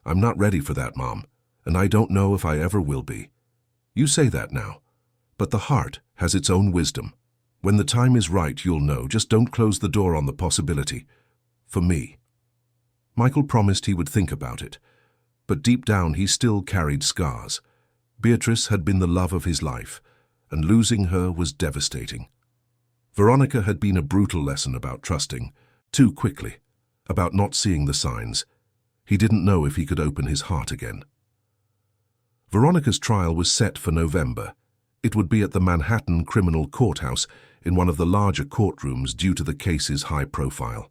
"I'm not ready for that, Mom, and I don't know if I ever will be." "You say that now, but the heart has its own wisdom. When the time is right, you'll know. Just don't close the door on the possibility. For me." Michael promised he would think about it, but deep down he still carried scars. Beatrice had been the love of his life, and losing her was devastating. Veronica had been a brutal lesson about trusting, too quickly, about not seeing the signs. He didn't know if he could open his heart again. Veronica's trial was set for November. It would be at the Manhattan Criminal Courthouse, in one of the larger courtrooms due to the case's high profile.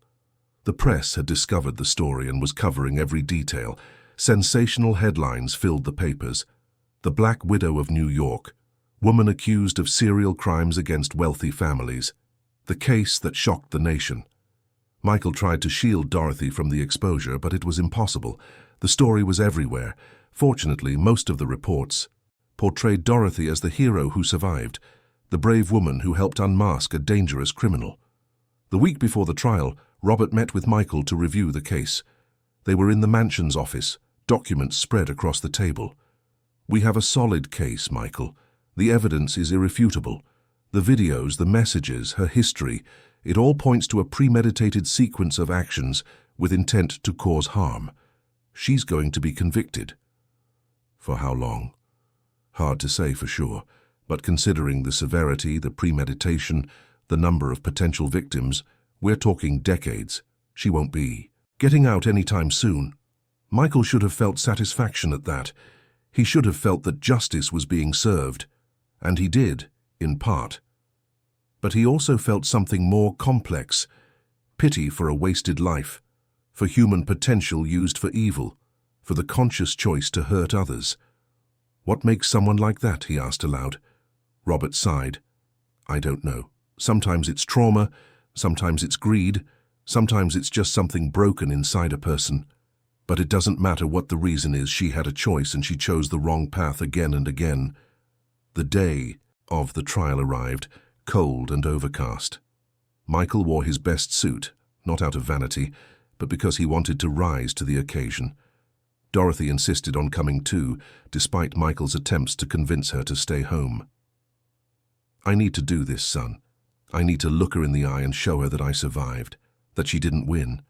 The press had discovered the story and was covering every detail. Sensational headlines filled the papers. The Black Widow of New York, woman accused of serial crimes against wealthy families. The case that shocked the nation. Michael tried to shield Dorothy from the exposure, but it was impossible. The story was everywhere. Fortunately, most of the reports portrayed Dorothy as the hero who survived, the brave woman who helped unmask a dangerous criminal. The week before the trial, Robert met with Michael to review the case. They were in the mansion's office, documents spread across the table. "We have a solid case, Michael. The evidence is irrefutable. The videos, the messages, her history, it all points to a premeditated sequence of actions with intent to cause harm. She's going to be convicted." For how long? Hard to say for sure, but considering the severity, the premeditation, the number of potential victims, we're talking decades. She won't be getting out anytime soon. Michael should have felt satisfaction at that. He should have felt that justice was being served, and he did, in part. But he also felt something more complex, pity for a wasted life, for human potential used for evil, for the conscious choice to hurt others. "What makes someone like that?" he asked aloud. Robert sighed. "I don't know. Sometimes it's trauma, sometimes it's greed, sometimes it's just something broken inside a person. But it doesn't matter what the reason is, she had a choice and she chose the wrong path again and again." The day of the trial arrived, cold and overcast. Michael wore his best suit, not out of vanity, but because he wanted to rise to the occasion. Dorothy insisted on coming too, despite Michael's attempts to convince her to stay home. "I need to do this, son. I need to look her in the eye and show her that I survived, that she didn't win."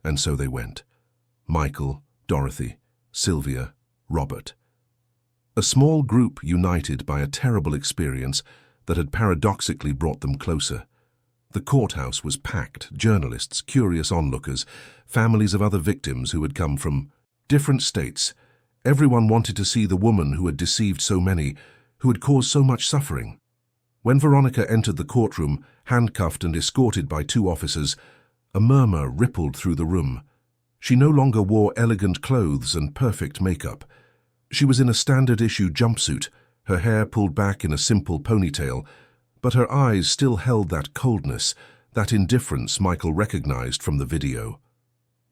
And so they went. Michael, Dorothy, Sylvia, Robert. A small group united by a terrible experience that had paradoxically brought them closer. The courthouse was packed, journalists, curious onlookers, families of other victims who had come from different states. Everyone wanted to see the woman who had deceived so many, who had caused so much suffering. When Veronica entered the courtroom, handcuffed and escorted by 2 officers, a murmur rippled through the room. She no longer wore elegant clothes and perfect makeup. She was in a standard-issue jumpsuit, her hair pulled back in a simple ponytail, but her eyes still held that coldness, that indifference Michael recognized from the video.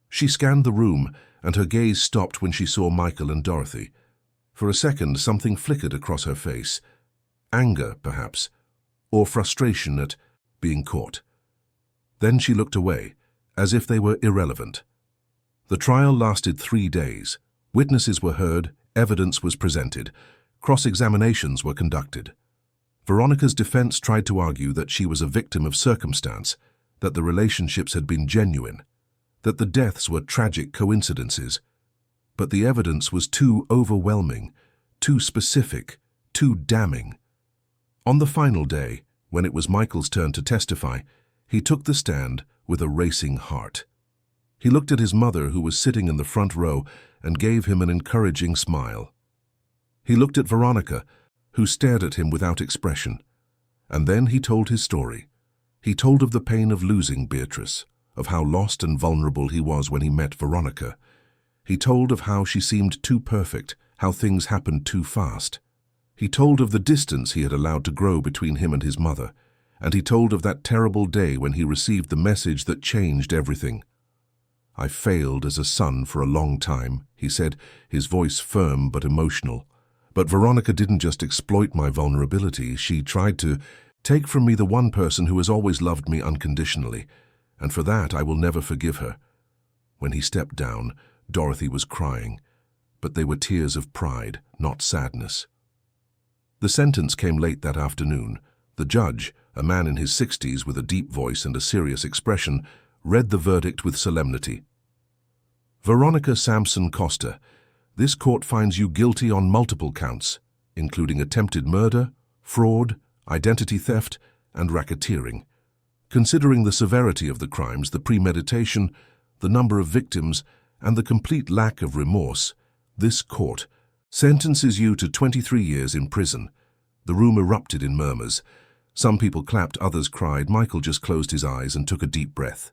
She scanned the room, and her gaze stopped when she saw Michael and Dorothy. For a second, something flickered across her face. Anger, perhaps, or frustration at being caught. Then she looked away, as if they were irrelevant. The trial lasted 3 days. Witnesses were heard, evidence was presented, cross-examinations were conducted. Veronica's defense tried to argue that she was a victim of circumstance, that the relationships had been genuine, that the deaths were tragic coincidences. But the evidence was too overwhelming, too specific, too damning. On the final day, when it was Michael's turn to testify, he took the stand with a racing heart. He looked at his mother, who was sitting in the front row, and gave him an encouraging smile. He looked at Veronica, who stared at him without expression. And then he told his story. He told of the pain of losing Beatrice, of how lost and vulnerable he was when he met Veronica. He told of how she seemed too perfect, how things happened too fast. He told of the distance he had allowed to grow between him and his mother, and he told of that terrible day when he received the message that changed everything. "I failed as a son for a long time," he said, his voice firm but emotional. "But Veronica didn't just exploit my vulnerability. She tried to take from me the one person who has always loved me unconditionally, and for that I will never forgive her." When he stepped down, Dorothy was crying, but they were tears of pride, not sadness. The sentence came late that afternoon. The judge, a man in his 60s with a deep voice and a serious expression, read the verdict with solemnity. "Veronica Sampson Costa, this court finds you guilty on multiple counts, including attempted murder, fraud, identity theft, and racketeering. Considering the severity of the crimes, the premeditation, the number of victims, and the complete lack of remorse, this court sentences you to 23 years in prison." The room erupted in murmurs. Some people clapped, others cried. Michael just closed his eyes and took a deep breath.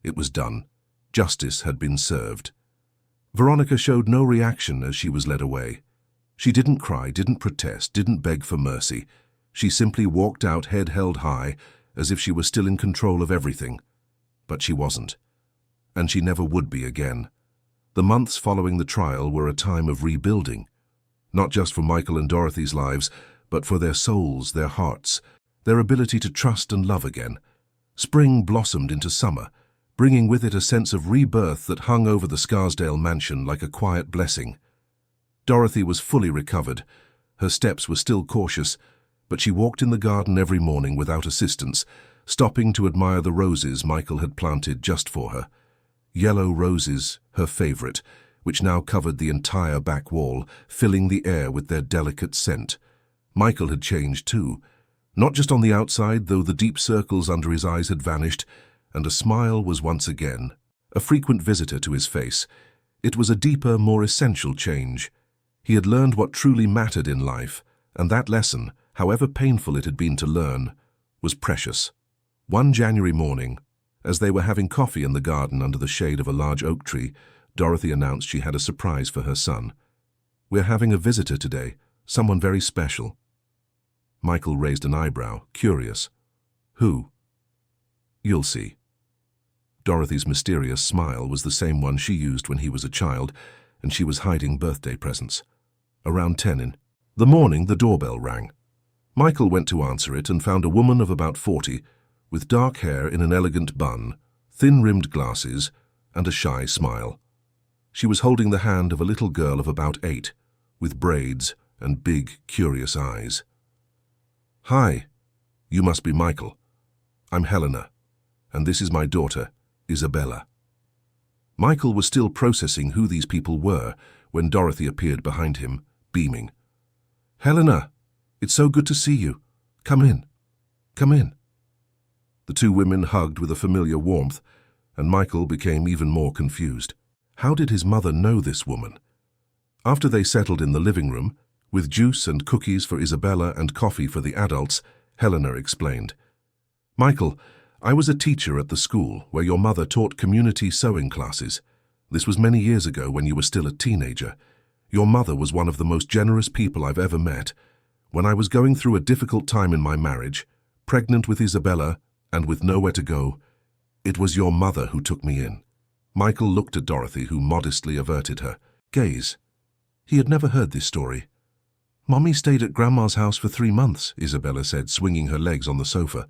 It was done. Justice had been served. Veronica showed no reaction as she was led away. She didn't cry, didn't protest, didn't beg for mercy. She simply walked out, head held high, as if she was still in control of everything. But she wasn't. And she never would be again. The months following the trial were a time of rebuilding. Not just for Michael and Dorothy's lives, but for their souls, their hearts, their ability to trust and love again. Spring blossomed into summer, bringing with it a sense of rebirth that hung over the Scarsdale mansion like a quiet blessing. Dorothy was fully recovered. Her steps were still cautious, but she walked in the garden every morning without assistance, stopping to admire the roses Michael had planted just for her. Yellow roses, her favorite, which now covered the entire back wall, filling the air with their delicate scent. Michael had changed too, not just on the outside, though the deep circles under his eyes had vanished, and a smile was once again a frequent visitor to his face. It was a deeper, more essential change. He had learned what truly mattered in life, and that lesson, however painful it had been to learn, was precious. One January morning, as they were having coffee in the garden under the shade of a large oak tree, Dorothy announced she had a surprise for her son. "We're having a visitor today, someone very special." Michael raised an eyebrow, curious. "Who?" "You'll see." Dorothy's mysterious smile was the same one she used when he was a child, and she was hiding birthday presents. Around 10 in the morning, the doorbell rang. Michael went to answer it and found a woman of about 40, with dark hair in an elegant bun, thin-rimmed glasses, and a shy smile. She was holding the hand of a little girl of about 8, with braids and big, curious eyes. "Hi, you must be Michael. I'm Helena, and this is my daughter, Isabella." Michael was still processing who these people were when Dorothy appeared behind him, beaming. "Helena, it's so good to see you. Come in. Come in." The two women hugged with a familiar warmth, and Michael became even more confused. How did his mother know this woman? After they settled in the living room, with juice and cookies for Isabella and coffee for the adults, Helena explained. "Michael, I was a teacher at the school where your mother taught community sewing classes. This was many years ago when you were still a teenager. Your mother was one of the most generous people I've ever met. When I was going through a difficult time in my marriage, pregnant with Isabella and with nowhere to go, it was your mother who took me in." Michael looked at Dorothy, who modestly averted her gaze. He had never heard this story. "Mommy stayed at Grandma's house for 3 months, Isabella said, swinging her legs on the sofa.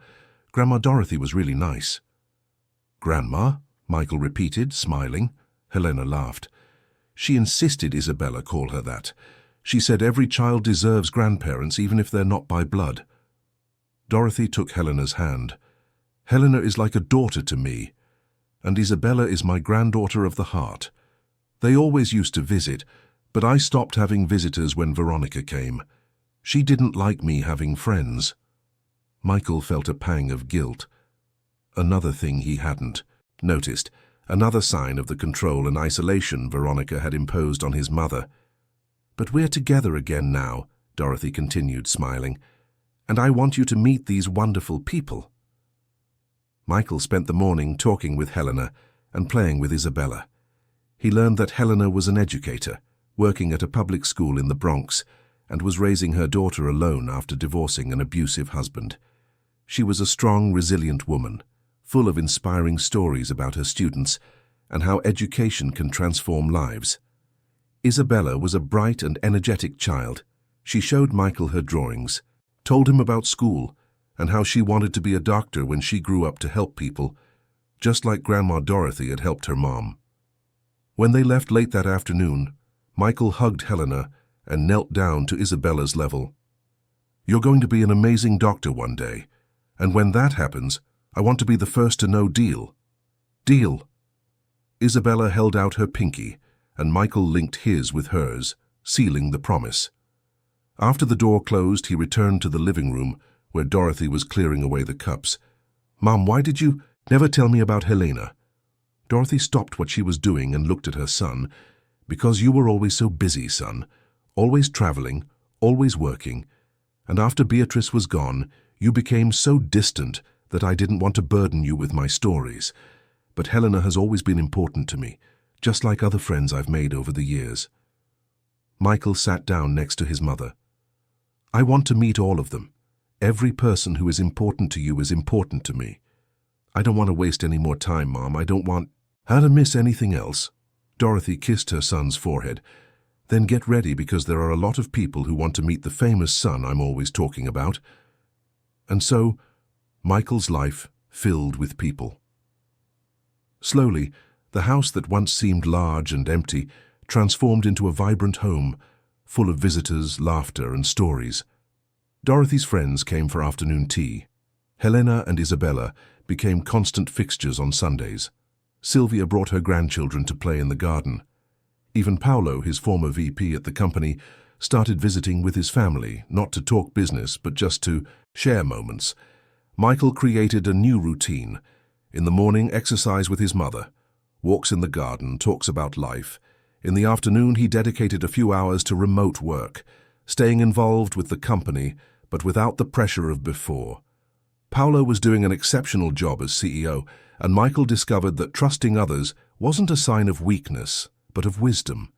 "Grandma Dorothy was really nice." "Grandma?" Michael repeated, smiling. Helena laughed. "She insisted Isabella call her that. She said every child deserves grandparents, even if they're not by blood." Dorothy took Helena's hand. Helena is like a daughter to me, and Isabella is my granddaughter of the heart. They always used to visit, but I stopped having visitors when Veronica came. She didn't like me having friends." Michael felt a pang of guilt. Another thing he hadn't noticed, another sign of the control and isolation Veronica had imposed on his mother. "But we're together again now," Dorothy continued, smiling, "and I want you to meet these wonderful people." Michael spent the morning talking with Helena and playing with Isabella. He learned that Helena was an educator, working at a public school in the Bronx, and was raising her daughter alone after divorcing an abusive husband. She was a strong, resilient woman, full of inspiring stories about her students and how education can transform lives. Isabella was a bright and energetic child. She showed Michael her drawings, told him about school, and how she wanted to be a doctor when she grew up to help people, just like Grandma Dorothy had helped her mom. When they left late that afternoon, Michael hugged Helena and knelt down to Isabella's level. "You're going to be an amazing doctor one day, and when that happens, I want to be the first to know, deal?" "Deal." Isabella held out her pinky, and Michael linked his with hers, sealing the promise. After the door closed, he returned to the living room, where Dorothy was clearing away the cups. "Mom, why did you never tell me about Helena?" Dorothy stopped what she was doing and looked at her son. "Because you were always so busy, son. Always traveling, always working. And after Beatrice was gone, you became so distant that I didn't want to burden you with my stories. But Helena has always been important to me, just like other friends I've made over the years." Michael sat down next to his mother. "I want to meet all of them. Every person who is important to you is important to me. I don't want to waste any more time, Mom. I don't want her to miss anything else." Dorothy kissed her son's forehead. "Then get ready, because there are a lot of people who want to meet the famous son I'm always talking about." And so, Michael's life filled with people. Slowly, the house that once seemed large and empty transformed into a vibrant home, full of visitors, laughter, and stories. Dorothy's friends came for afternoon tea. Helena and Isabella became constant fixtures on Sundays. Sylvia brought her grandchildren to play in the garden. Even Paolo, his former VP at the company, started visiting with his family, not to talk business, but just to share moments. Michael created a new routine. In the morning, exercise with his mother. Walks in the garden, talks about life. In the afternoon, he dedicated a few hours to remote work, staying involved with the company, but without the pressure of before. Paolo was doing an exceptional job as CEO, and Michael discovered that trusting others wasn't a sign of weakness, but of wisdom.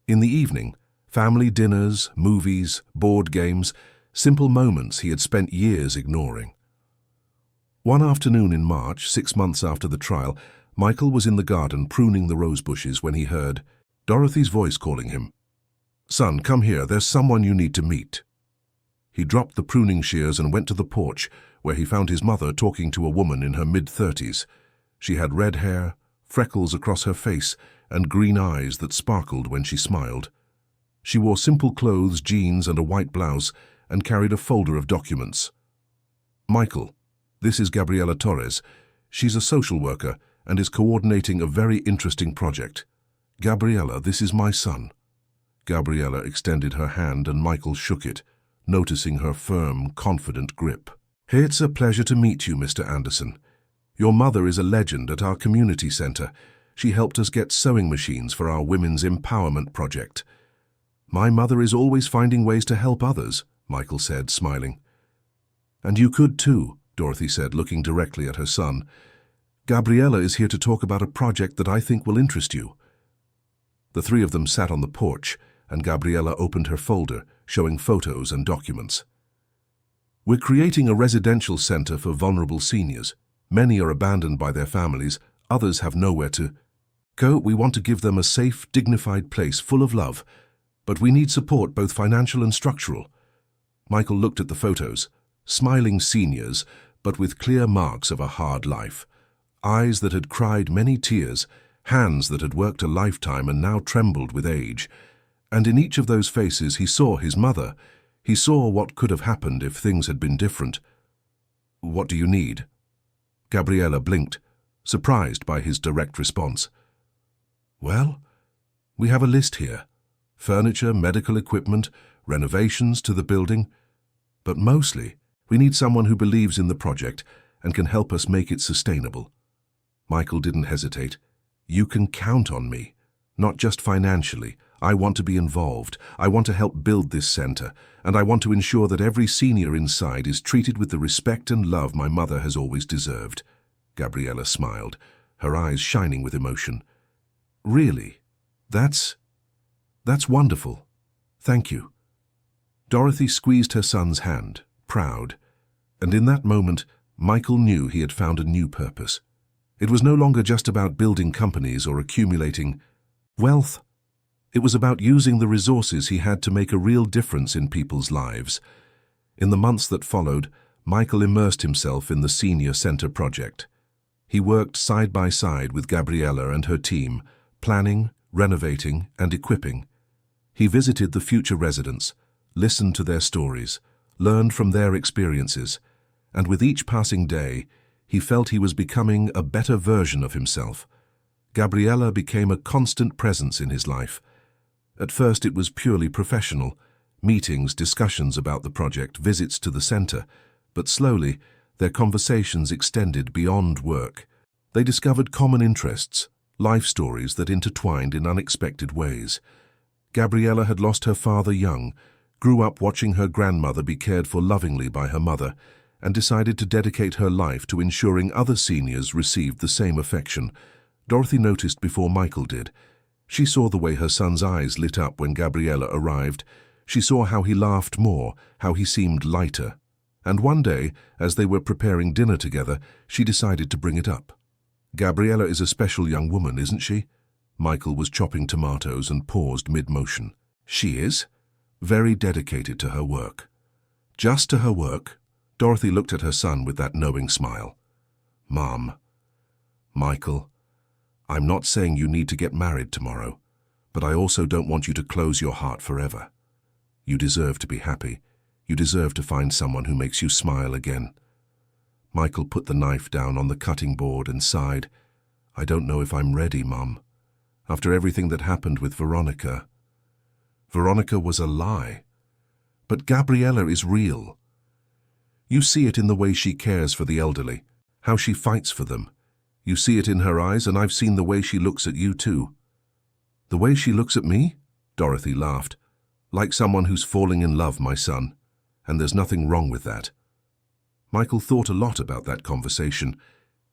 In the evening, family dinners, movies, board games, simple moments he had spent years ignoring. One afternoon in March, 6 months after the trial, Michael was in the garden pruning the rose bushes when he heard Dorothy's voice calling him. "Son, come here, there's someone you need to meet." He dropped the pruning shears and went to the porch, where he found his mother talking to a woman in her mid-30s. She had red hair, freckles across her face, and green eyes that sparkled when she smiled. She wore simple clothes, jeans, and a white blouse, and carried a folder of documents. "Michael, this is Gabriela Torres. She's a social worker and is coordinating a very interesting project. Gabriela, this is my son." Gabriela extended her hand and Michael shook it, noticing her firm, confident grip. "Hey, it's a pleasure to meet you, Mr. Anderson. Your mother is a legend at our community center. She helped us get sewing machines for our women's empowerment project." "My mother is always finding ways to help others," Michael said, smiling. "And you could too," Dorothy said, looking directly at her son. "Gabriela is here to talk about a project that I think will interest you." The three of them sat on the porch, and Gabriela opened her folder, showing photos and documents. "We're creating a residential center for vulnerable seniors. Many are abandoned by their families, others have nowhere to go. We want to give them a safe, dignified place full of love, but we need support, both financial and structural." Michael looked at the photos. Smiling seniors, but with clear marks of a hard life. Eyes that had cried many tears, hands that had worked a lifetime and now trembled with age. And in each of those faces he saw his mother. He saw what could have happened if things had been different. "What do you need?" Gabriella blinked, surprised by his direct response. Well, we have a list here. Furniture, medical equipment, renovations to the building. But mostly, we need someone who believes in the project and can help us make it sustainable. Michael didn't hesitate. You can count on me, not just financially. I want to be involved. I want to help build this center, and I want to ensure that every senior inside is treated with the respect and love my mother has always deserved. Gabriella smiled, her eyes shining with emotion. Really? That's wonderful. Thank you. Dorothy squeezed her son's hand, proud, and in that moment, Michael knew he had found a new purpose. It was no longer just about building companies or accumulating wealth. It was about using the resources he had to make a real difference in people's lives. In the months that followed, Michael immersed himself in the Senior Center project. He worked side by side with Gabriella and her team, planning, renovating, and equipping. He visited the future residents, listened to their stories, learned from their experiences, and with each passing day, he felt he was becoming a better version of himself. Gabriella became a constant presence in his life. At first it was purely professional, meetings, discussions about the project, visits to the center, but slowly their conversations extended beyond work. They discovered common interests, life stories that intertwined in unexpected ways. Gabriella had lost her father young, grew up watching her grandmother be cared for lovingly by her mother, and decided to dedicate her life to ensuring other seniors received the same affection. Dorothy noticed before Michael did. She saw the way her son's eyes lit up when Gabriella arrived. She saw how he laughed more, how he seemed lighter. And one day, as they were preparing dinner together, she decided to bring it up. Gabriella is a special young woman, isn't she? Michael was chopping tomatoes and paused mid-motion. She is. Very dedicated to her work. Just to her work? Dorothy looked at her son with that knowing smile. Mom. Michael, I'm not saying you need to get married tomorrow, but I also don't want you to close your heart forever. You deserve to be happy. You deserve to find someone who makes you smile again. Michael put the knife down on the cutting board and sighed. I don't know if I'm ready, Mom. After everything that happened with Veronica. Veronica was a lie. But Gabriella is real. You see it in the way she cares for the elderly, how she fights for them. You see it in her eyes, and I've seen the way she looks at you too. The way she looks at me? Dorothy laughed. Like someone who's falling in love, my son. And there's nothing wrong with that. Michael thought a lot about that conversation.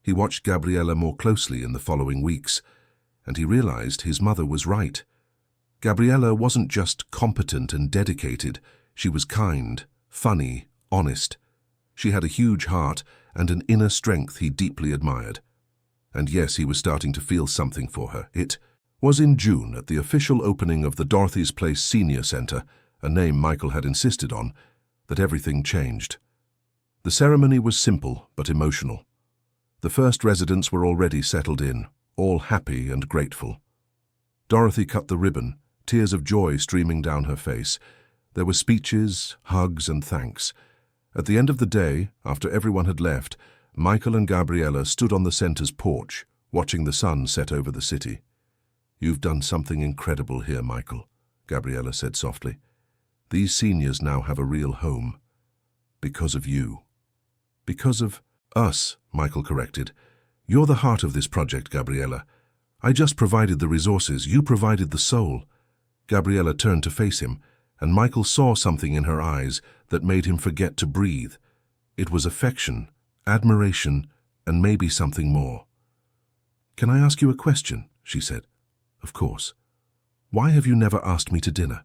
He watched Gabriella more closely in the following weeks, and he realized his mother was right. Gabriella wasn't just competent and dedicated. She was kind, funny, honest. She had a huge heart and an inner strength he deeply admired. And yes, he was starting to feel something for her. It was in June, at the official opening of the Dorothy's Place Senior Center, a name Michael had insisted on, that everything changed. The ceremony was simple but emotional. The first residents were already settled in, all happy and grateful. Dorothy cut the ribbon, tears of joy streaming down her face. There were speeches, hugs, and thanks. At the end of the day, after everyone had left, Michael and Gabriella stood on the center's porch, watching the sun set over the city. You've done something incredible here, Michael, Gabriella said softly. These seniors now have a real home. Because of you. Because of us, Michael corrected. You're the heart of this project, Gabriella. I just provided the resources, you provided the soul. Gabriella turned to face him, and Michael saw something in her eyes that made him forget to breathe. It was affection, admiration, and maybe something more. Can I ask you a question? She said. Of course. Why have you never asked me to dinner?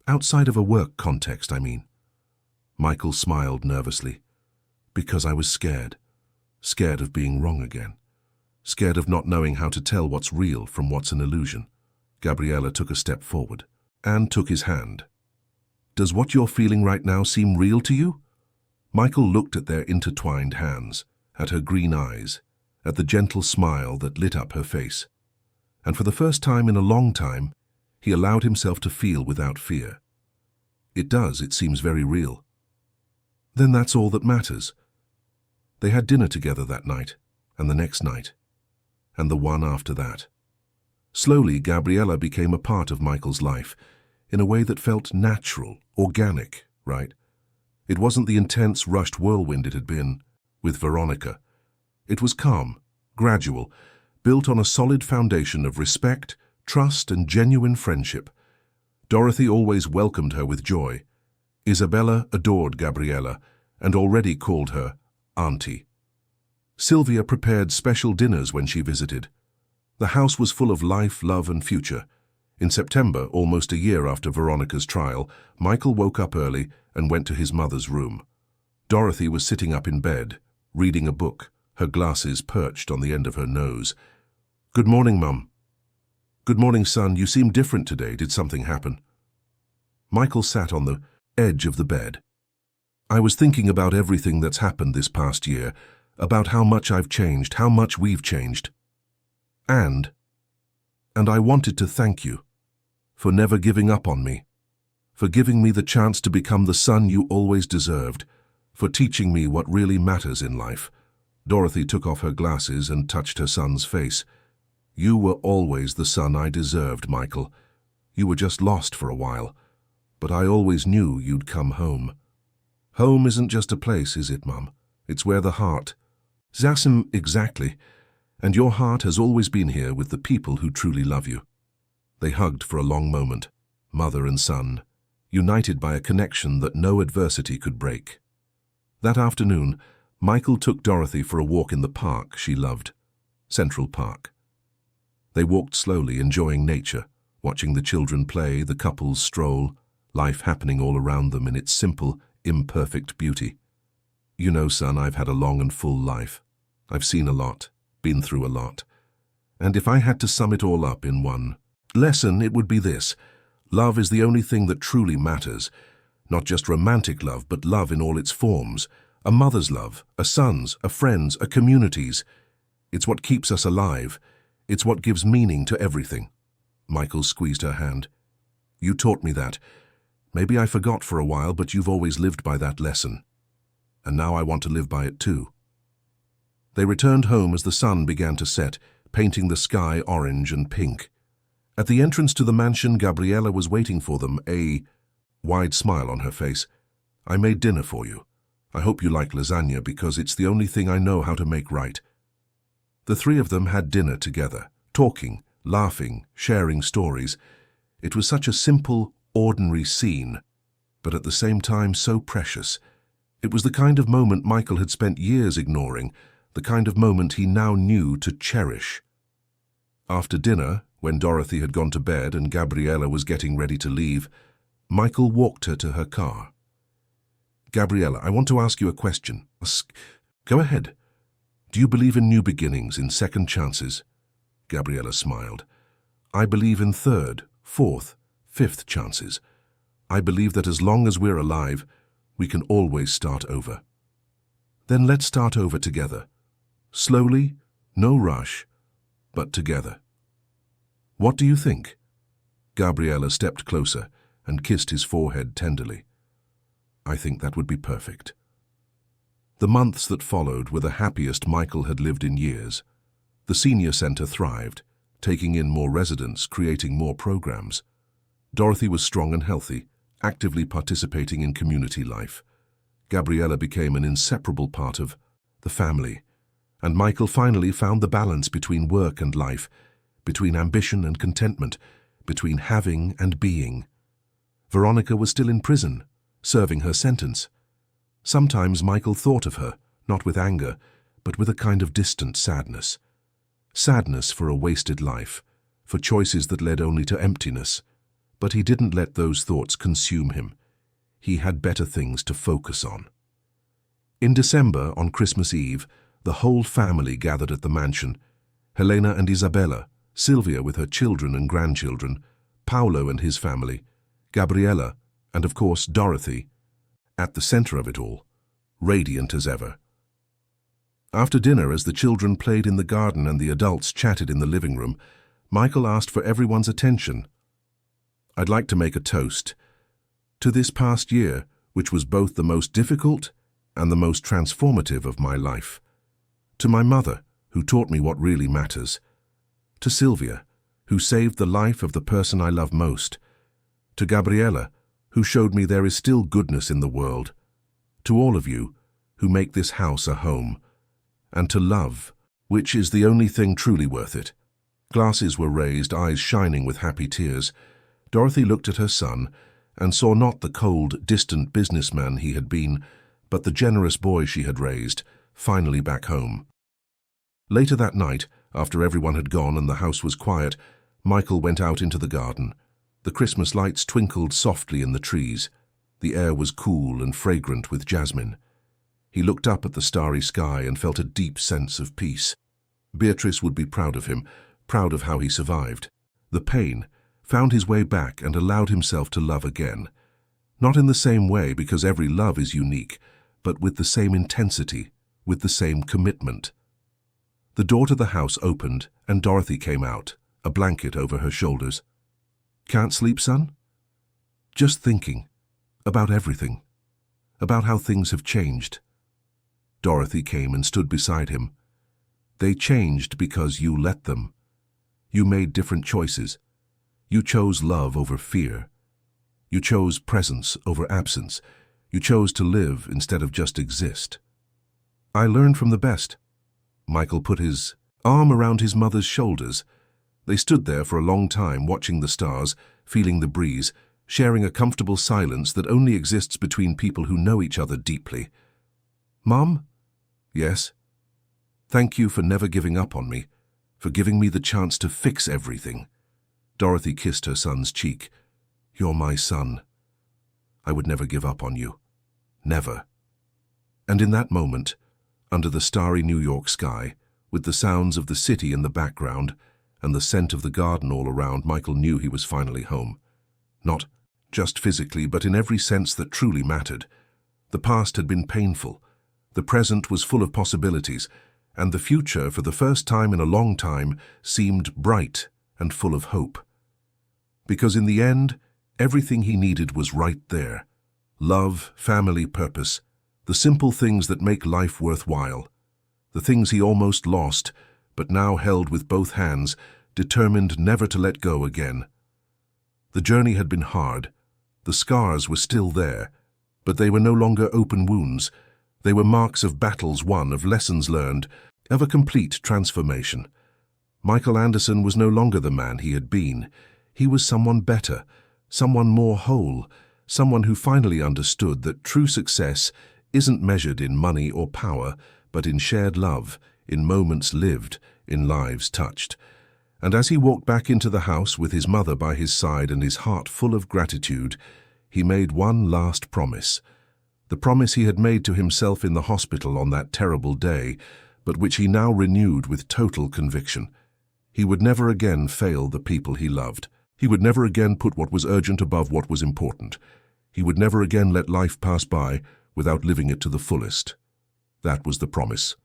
Outside of a work context, I mean. Michael smiled nervously. Because I was scared. Scared of being wrong again. Scared of not knowing how to tell what's real from what's an illusion. Gabriella took a step forward and took his hand. Does what you're feeling right now seem real to you? Michael looked at their intertwined hands, at her green eyes, at the gentle smile that lit up her face. And for the first time in a long time, he allowed himself to feel without fear. It does, it seems very real. Then that's all that matters. They had dinner together that night, and the next night, and the one after that. Slowly, Gabriella became a part of Michael's life, in a way that felt natural, organic, right? It wasn't the intense, rushed whirlwind it had been with Veronica. It was calm, gradual, built on a solid foundation of respect, trust, and genuine friendship. Dorothy always welcomed her with joy. Isabella adored Gabriella and already called her Auntie. Sylvia prepared special dinners when she visited. The house was full of life, love, and future. In September, almost a year after Veronica's trial, Michael woke up early and went to his mother's room. Dorothy was sitting up in bed, reading a book, her glasses perched on the end of her nose. "Good morning, Mum." "Good morning, son. You seem different today. Did something happen?" Michael sat on the edge of the bed. "I was thinking about everything that's happened this past year, about how much I've changed, how much we've changed. And I wanted to thank you for never giving up on me, for giving me the chance to become the son you always deserved, for teaching me what really matters in life." Dorothy took off her glasses and touched her son's face. "You were always the son I deserved, Michael. You were just lost for a while, but I always knew you'd come home. Home isn't just a place, is it, Mum? It's where the heart..." "Zassim, exactly. And your heart has always been here with the people who truly love you." They hugged for a long moment, mother and son, united by a connection that no adversity could break. That afternoon, Michael took Dorothy for a walk in the park she loved, Central Park. They walked slowly, enjoying nature, watching the children play, the couples stroll, life happening all around them in its simple, imperfect beauty. "You know, son, I've had a long and full life. I've seen a lot, been through a lot. And if I had to sum it all up in one lesson, it would be this: love is the only thing that truly matters. Not just romantic love, but love in all its forms. A mother's love, a son's, a friend's, a community's. It's what keeps us alive. It's what gives meaning to everything." Michael squeezed her hand. "You taught me that. Maybe I forgot for a while, but you've always lived by that lesson. And now I want to live by it too." They returned home as the sun began to set, painting the sky orange and pink. At the entrance to the mansion, Gabriella was waiting for them, a wide smile on her face. "I made dinner for you. I hope you like lasagna because it's the only thing I know how to make right." The three of them had dinner together, talking, laughing, sharing stories. It was such a simple, ordinary scene, but at the same time so precious. It was the kind of moment Michael had spent years ignoring, the kind of moment he now knew to cherish. After dinner, when Dorothy had gone to bed and Gabriella was getting ready to leave, Michael walked her to her car. "Gabriella, I want to ask you a question." "Go ahead." "Do you believe in new beginnings, in second chances?" Gabriella smiled. "I believe in third, fourth, fifth chances. I believe that as long as we're alive, we can always start over." "Then let's start over together. Slowly, no rush, but together. What do you think?" Gabriella stepped closer and kissed his forehead tenderly. "I think that would be perfect." The months that followed were the happiest Michael had lived in years. The senior center thrived, taking in more residents, creating more programs. Dorothy was strong and healthy, actively participating in community life. Gabriella became an inseparable part of the family, and Michael finally found the balance between work and life, between ambition and contentment, between having and being. Veronica was still in prison, serving her sentence. Sometimes Michael thought of her, not with anger, but with a kind of distant sadness. Sadness for a wasted life, for choices that led only to emptiness. But he didn't let those thoughts consume him. He had better things to focus on. In December, on Christmas Eve, the whole family gathered at the mansion. Helena and Isabella, Sylvia with her children and grandchildren, Paolo and his family, Gabriella, and of course Dorothy, at the center of it all, radiant as ever. After dinner, as the children played in the garden and the adults chatted in the living room, Michael asked for everyone's attention. "I'd like to make a toast to this past year, which was both the most difficult and the most transformative of my life. To my mother, who taught me what really matters. To Sylvia, who saved the life of the person I love most. To Gabriella, who showed me there is still goodness in the world. To all of you, who make this house a home. And to love, which is the only thing truly worth it. Glasses were raised, eyes shining with happy tears. Dorothy looked at her son and saw not the cold, distant businessman he had been, but the generous boy she had raised, finally back home. Later that night, after everyone had gone and the house was quiet, Michael went out into the garden. The Christmas lights twinkled softly in the trees. The air was cool and fragrant with jasmine. He looked up at the starry sky and felt a deep sense of peace. Beatrice would be proud of him, proud of how he survived. The pain found his way back and allowed himself to love again. Not in the same way, because every love is unique, but with the same intensity, with the same commitment. The door to the house opened and Dorothy came out, a blanket over her shoulders. "Can't sleep, son?" "Just thinking. About everything. About how things have changed." Dorothy came and stood beside him. "They changed because you let them. You made different choices. You chose love over fear. You chose presence over absence. You chose to live instead of just exist. I learned from the best." Michael put his arm around his mother's shoulders. They stood there for a long time, watching the stars, feeling the breeze, sharing a comfortable silence that only exists between people who know each other deeply. "Mom?" "Yes?" "Thank you for never giving up on me, for giving me the chance to fix everything." Dorothy kissed her son's cheek. "You're my son. I would never give up on you. Never." And in that moment, under the starry New York sky, with the sounds of the city in the background and the scent of the garden all around, Michael knew he was finally home. Not just physically, but in every sense that truly mattered. The past had been painful. The present was full of possibilities, and the future, for the first time in a long time, seemed bright and full of hope. Because in the end, everything he needed was right there. Love, family, purpose, the simple things that make life worthwhile. The things he almost lost, but now held with both hands, determined never to let go again. The journey had been hard. The scars were still there, but they were no longer open wounds. They were marks of battles won, of lessons learned, of a complete transformation. Michael Anderson was no longer the man he had been. He was someone better, someone more whole, someone who finally understood that true success isn't measured in money or power, but in shared love, in moments lived, in lives touched. And as he walked back into the house with his mother by his side and his heart full of gratitude, he made one last promise. The promise he had made to himself in the hospital on that terrible day, but which he now renewed with total conviction. He would never again fail the people he loved. He would never again put what was urgent above what was important. He would never again let life pass by without living it to the fullest. That was the promise.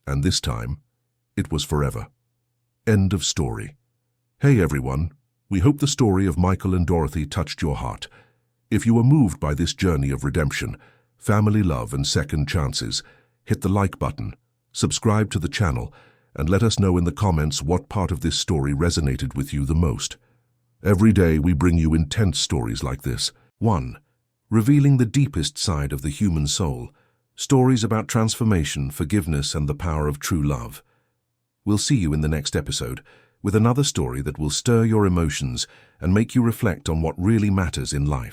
And this time, it was forever. End of story. Hey everyone, we hope the story of Michael and Dorothy touched your heart. If you were moved by this journey of redemption, family love and second chances, hit the like button, subscribe to the channel, and let us know in the comments what part of this story resonated with you the most. Every day we bring you intense stories like this. 1. Revealing the deepest side of the human soul. Stories about transformation, forgiveness, and the power of true love. We'll see you in the next episode with another story that will stir your emotions and make you reflect on what really matters in life.